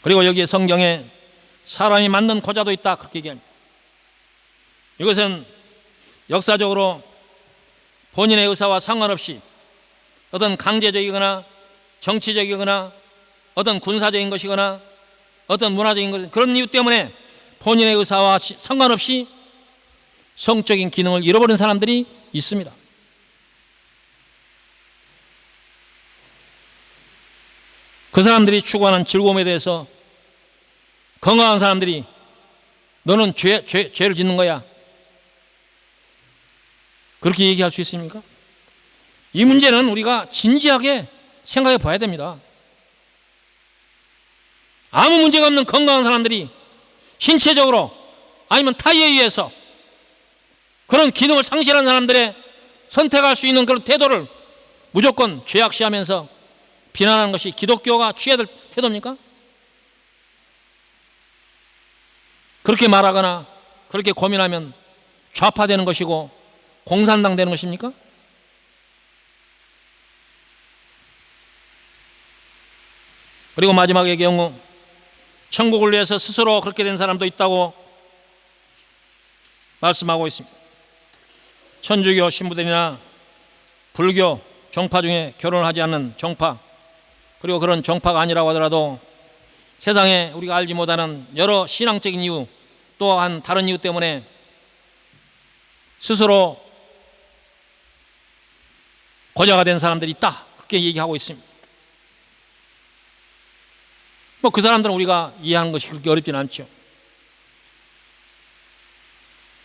그리고 여기에 성경에 사람이 만든 고자도 있다 그렇게 얘기합니다. 이것은 역사적으로 본인의 의사와 상관없이 어떤 강제적이거나 정치적이거나 어떤 군사적인 것이거나 어떤 문화적인 것, 그런 이유 때문에 본인의 의사와 상관없이 성적인 기능을 잃어버린 사람들이 있습니다. 그 사람들이 추구하는 즐거움에 대해서 건강한 사람들이 너는 죄를 짓는 거야, 그렇게 얘기할 수 있습니까? 이 문제는 우리가 진지하게 생각해 봐야 됩니다. 아무 문제가 없는 건강한 사람들이 신체적으로 아니면 타의에 의해서 그런 기능을 상실한 사람들의 선택할 수 있는 그런 태도를 무조건 죄악시하면서 비난하는 것이 기독교가 취해야 될 태도입니까? 그렇게 말하거나 그렇게 고민하면 좌파되는 것이고 공산당 되는 것입니까? 그리고 마지막의 경우 천국을 위해서 스스로 그렇게 된 사람도 있다고 말씀하고 있습니다. 천주교 신부들이나 불교 종파 중에 결혼을 하지 않는 종파, 그리고 그런 종파가 아니라고 하더라도 세상에 우리가 알지 못하는 여러 신앙적인 이유 또한 다른 이유 때문에 스스로 고자가 된 사람들이 있다 그렇게 얘기하고 있습니다. 그 사람들은 우리가 이해하는 것이 그렇게 어렵지는 않죠.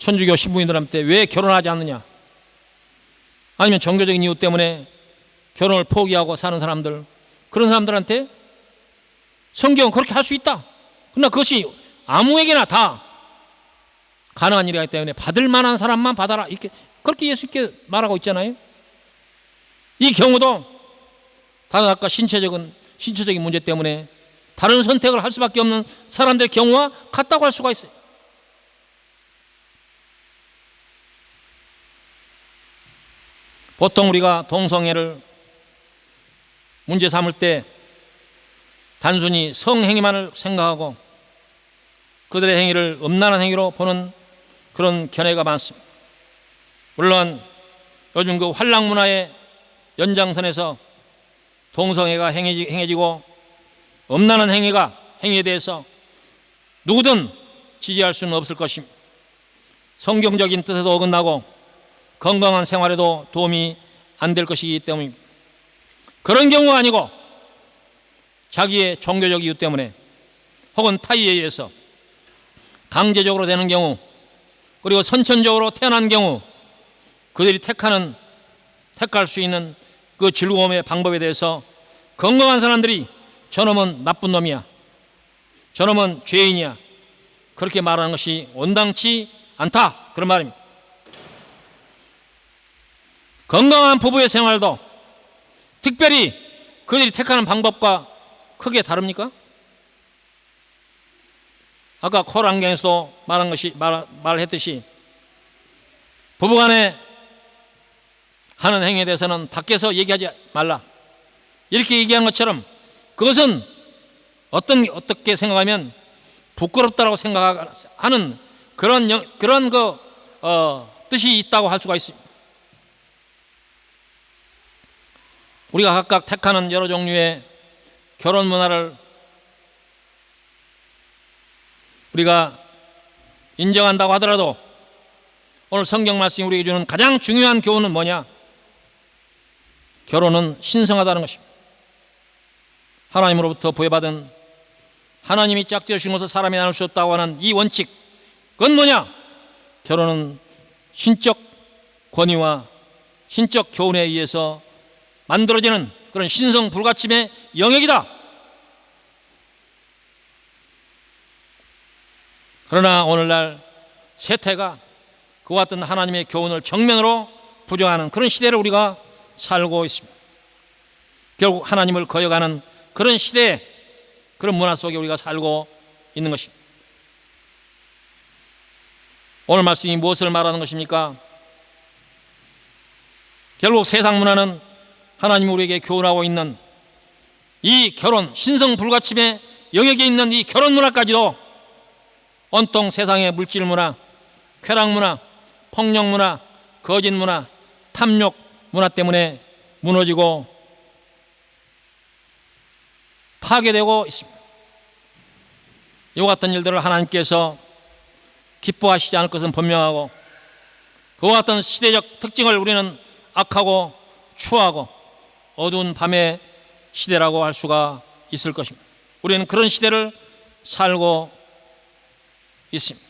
천주교 신부님들한테 왜 결혼하지 않느냐, 아니면 종교적인 이유 때문에 결혼을 포기하고 사는 사람들, 그런 사람들한테 성경은 그렇게 할 수 있다. 그러나 그것이 아무에게나 다 가능한 일이기 때문에 받을 만한 사람만 받아라, 이렇게 그렇게 예수님께 말하고 있잖아요. 이 경우도 다각과 신체적인 문제 때문에 다른 선택을 할 수밖에 없는 사람들의 경우와 같다고 할 수가 있어요. 보통 우리가 동성애를 문제 삼을 때 단순히 성행위만을 생각하고 그들의 행위를 음란한 행위로 보는 그런 견해가 많습니다. 물론 요즘 그 환락 문화의 연장선에서 동성애가 행해지고 음란한 행위에 대해서 누구든 지지할 수는 없을 것입니다. 성경적인 뜻에도 어긋나고 건강한 생활에도 도움이 안 될 것이기 때문입니다. 그런 경우가 아니고 자기의 종교적 이유 때문에 혹은 타의에 의해서 강제적으로 되는 경우, 그리고 선천적으로 태어난 경우, 그들이 택할 수 있는 그 즐거움의 방법에 대해서 건강한 사람들이 저놈은 나쁜 놈이야, 저놈은 죄인이야, 그렇게 말하는 것이 온당치 않다, 그런 말입니다. 건강한 부부의 생활도 특별히 그들이 택하는 방법과 크게 다릅니까? 아까 콜안경에서도 말했듯이 부부간에 하는 행위에 대해서는 밖에서 얘기하지 말라, 이렇게 얘기한 것처럼 그것은 어떻게 생각하면 부끄럽다라고 생각하는 그런 뜻이 있다고 할 수가 있습니다. 우리가 각각 택하는 여러 종류의 결혼 문화를 우리가 인정한다고 하더라도 오늘 성경 말씀이 우리에게 주는 가장 중요한 교훈은 뭐냐? 결혼은 신성하다는 것입니다. 하나님으로부터 부여받은, 하나님이 짝지어 주신 것을 사람이 나눌 수 없다고 하는 이 원칙, 그건 뭐냐? 결혼은 신적 권위와 신적 교훈에 의해서 만들어지는 그런 신성 불가침의 영역이다. 그러나 오늘날 세태가 그와 같은 하나님의 교훈을 정면으로 부정하는 그런 시대를 우리가 살고 있습니다. 결국 하나님을 거역하는 그런 시대에, 그런 문화 속에 우리가 살고 있는 것입니다. 오늘 말씀이 무엇을 말하는 것입니까? 결국 세상 문화는 하나님이 우리에게 교훈하고 있는 이 결혼, 신성 불가침의 영역에 있는 이 결혼 문화까지도 온통 세상의 물질 문화, 쾌락 문화, 폭력 문화, 거짓 문화, 탐욕 문화 때문에 무너지고 파괴되고 있습니다. 이와 같은 일들을 하나님께서 기뻐하시지 않을 것은 분명하고, 그와 같은 시대적 특징을 우리는 악하고 추하고 어두운 밤의 시대라고 할 수가 있을 것입니다. 우리는 그런 시대를 살고 있습니다.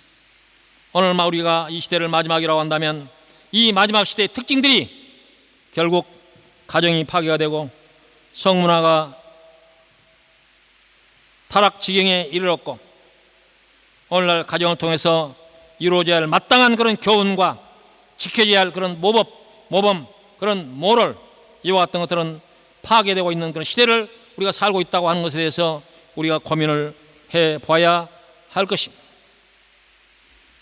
오늘 우리가 이 시대를 마지막이라고 한다면 이 마지막 시대의 특징들이 결국 가정이 파괴가 되고 성문화가 타락 지경에 이르렀고, 오늘날 가정을 통해서 이루어져야 할 마땅한 그런 교훈과 지켜져야 할 그런 모범, 그런 모럴, 이와 같은 것들은 파괴되고 있는 그런 시대를 우리가 살고 있다고 하는 것에 대해서 우리가 고민을 해봐야 할 것입니다.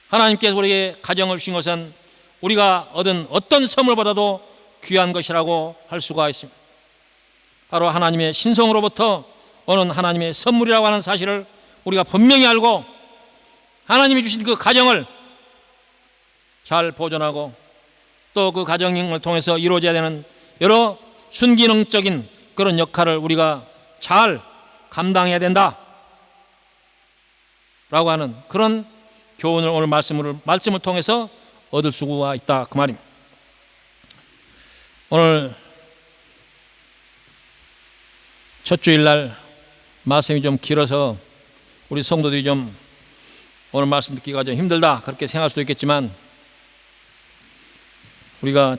하나님께서 우리에게 가정을 주신 것은 우리가 얻은 어떤 선물보다도 귀한 것이라고 할 수가 있습니다. 바로 하나님의 신성으로부터 오는 하나님의 선물이라고 하는 사실을 우리가 분명히 알고, 하나님이 주신 그 가정을 잘 보존하고 또 그 가정을 통해서 이루어져야 되는 여러 순기능적인 그런 역할을 우리가 잘 감당해야 된다 라고 하는 그런 교훈을 오늘 말씀을 통해서 얻을 수가 있다, 그 말입니다. 오늘 첫 주일날 말씀이 좀 길어서 우리 성도들이 좀 오늘 말씀 듣기가 좀 힘들다 그렇게 생각할 수도 있겠지만, 우리가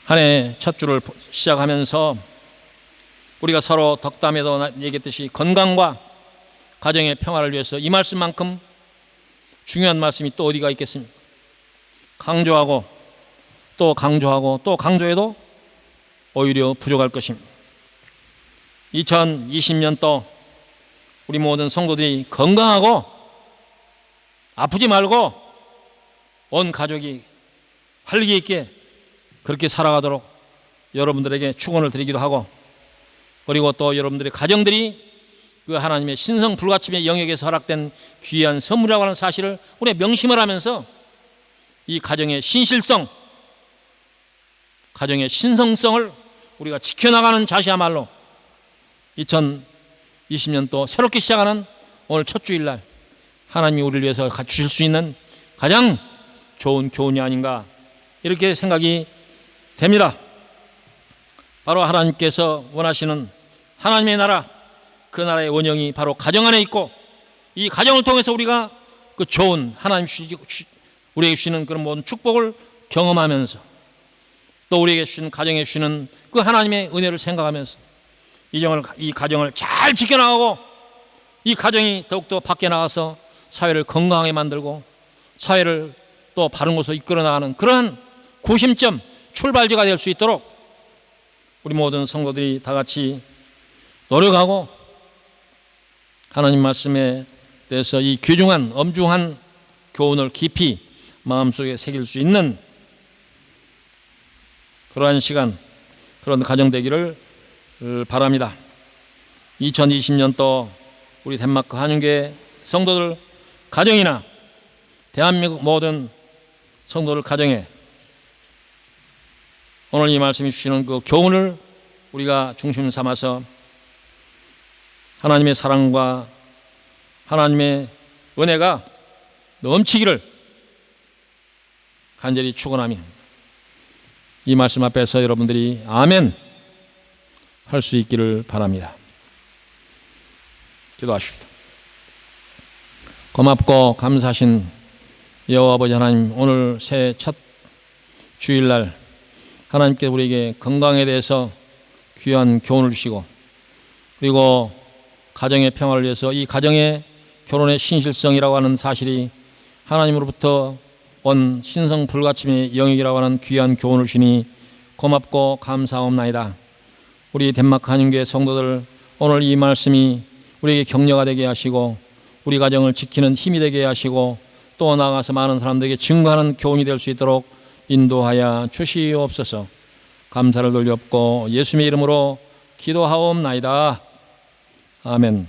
한 해 첫 주를 시작하면서 우리가 서로 덕담에도 얘기했듯이 건강과 가정의 평화를 위해서 이 말씀만큼 중요한 말씀이 또 어디가 있겠습니까? 강조하고 또 강조하고 또 강조해도 오히려 부족할 것입니다. 2020년도 우리 모든 성도들이 건강하고 아프지 말고 온 가족이 활기 있게 그렇게 살아가도록 여러분들에게 축원을 드리기도 하고, 그리고 또 여러분들의 가정들이 그 하나님의 신성 불가침의 영역에서 허락된 귀한 선물이라고 하는 사실을 우리가 명심을 하면서 이 가정의 신실성, 가정의 신성성을 우리가 지켜나가는 자시야말로 2020년도 새롭게 시작하는 오늘 첫 주일날 하나님이 우리를 위해서 주실 수 있는 가장 좋은 교훈이 아닌가 이렇게 생각이 됩니다. 바로 하나님께서 원하시는 하나님의 나라, 그 나라의 원형이 바로 가정 안에 있고, 이 가정을 통해서 우리가 그 좋은 하나님 우리에게 주시는 그런 모든 축복을 경험하면서, 또 우리에게 주시는 가정에 주시는 그 하나님의 은혜를 생각하면서 이 가정을 잘 지켜나가고, 이 가정이 더욱더 밖에 나가서 사회를 건강하게 만들고 사회를 또 바른 곳으로 이끌어 나가는 그런 구심점, 출발지가 될 수 있도록 우리 모든 성도들이 다 같이 노력하고 하나님 말씀에 대해서 이 귀중한 엄중한 교훈을 깊이 마음속에 새길 수 있는 그러한 시간, 그런 가정 되기를 바랍니다. 2020년도 우리 덴마크 한윤교회 성도들 가정이나 대한민국 모든 성도들 가정에 오늘 이 말씀이 주시는 그 교훈을 우리가 중심 삼아서 하나님의 사랑과 하나님의 은혜가 넘치기를 간절히 축원하며 이 말씀 앞에서 여러분들이 아멘 할 수 있기를 바랍니다. 기도하십시다. 고맙고 감사하신 여호와 아버지 하나님, 오늘 새해 첫 주일날 하나님께 우리에게 건강에 대해서 귀한 교훈을 주시고, 그리고 가정의 평화를 위해서 이 가정의 결혼의 신실성이라고 하는 사실이 하나님으로부터 온 신성 불가침의 영역이라고 하는 귀한 교훈을 주시니 고맙고 감사옵나이다. 우리 덴마크 한인교회 성도들, 오늘 이 말씀이 우리에게 격려가 되게 하시고 우리 가정을 지키는 힘이 되게 하시고 또 나아가서 많은 사람들에게 증거하는 교훈이 될 수 있도록 인도하여 주시옵소서. 감사를 돌렸고 예수님의 이름으로 기도하옵나이다. 아멘.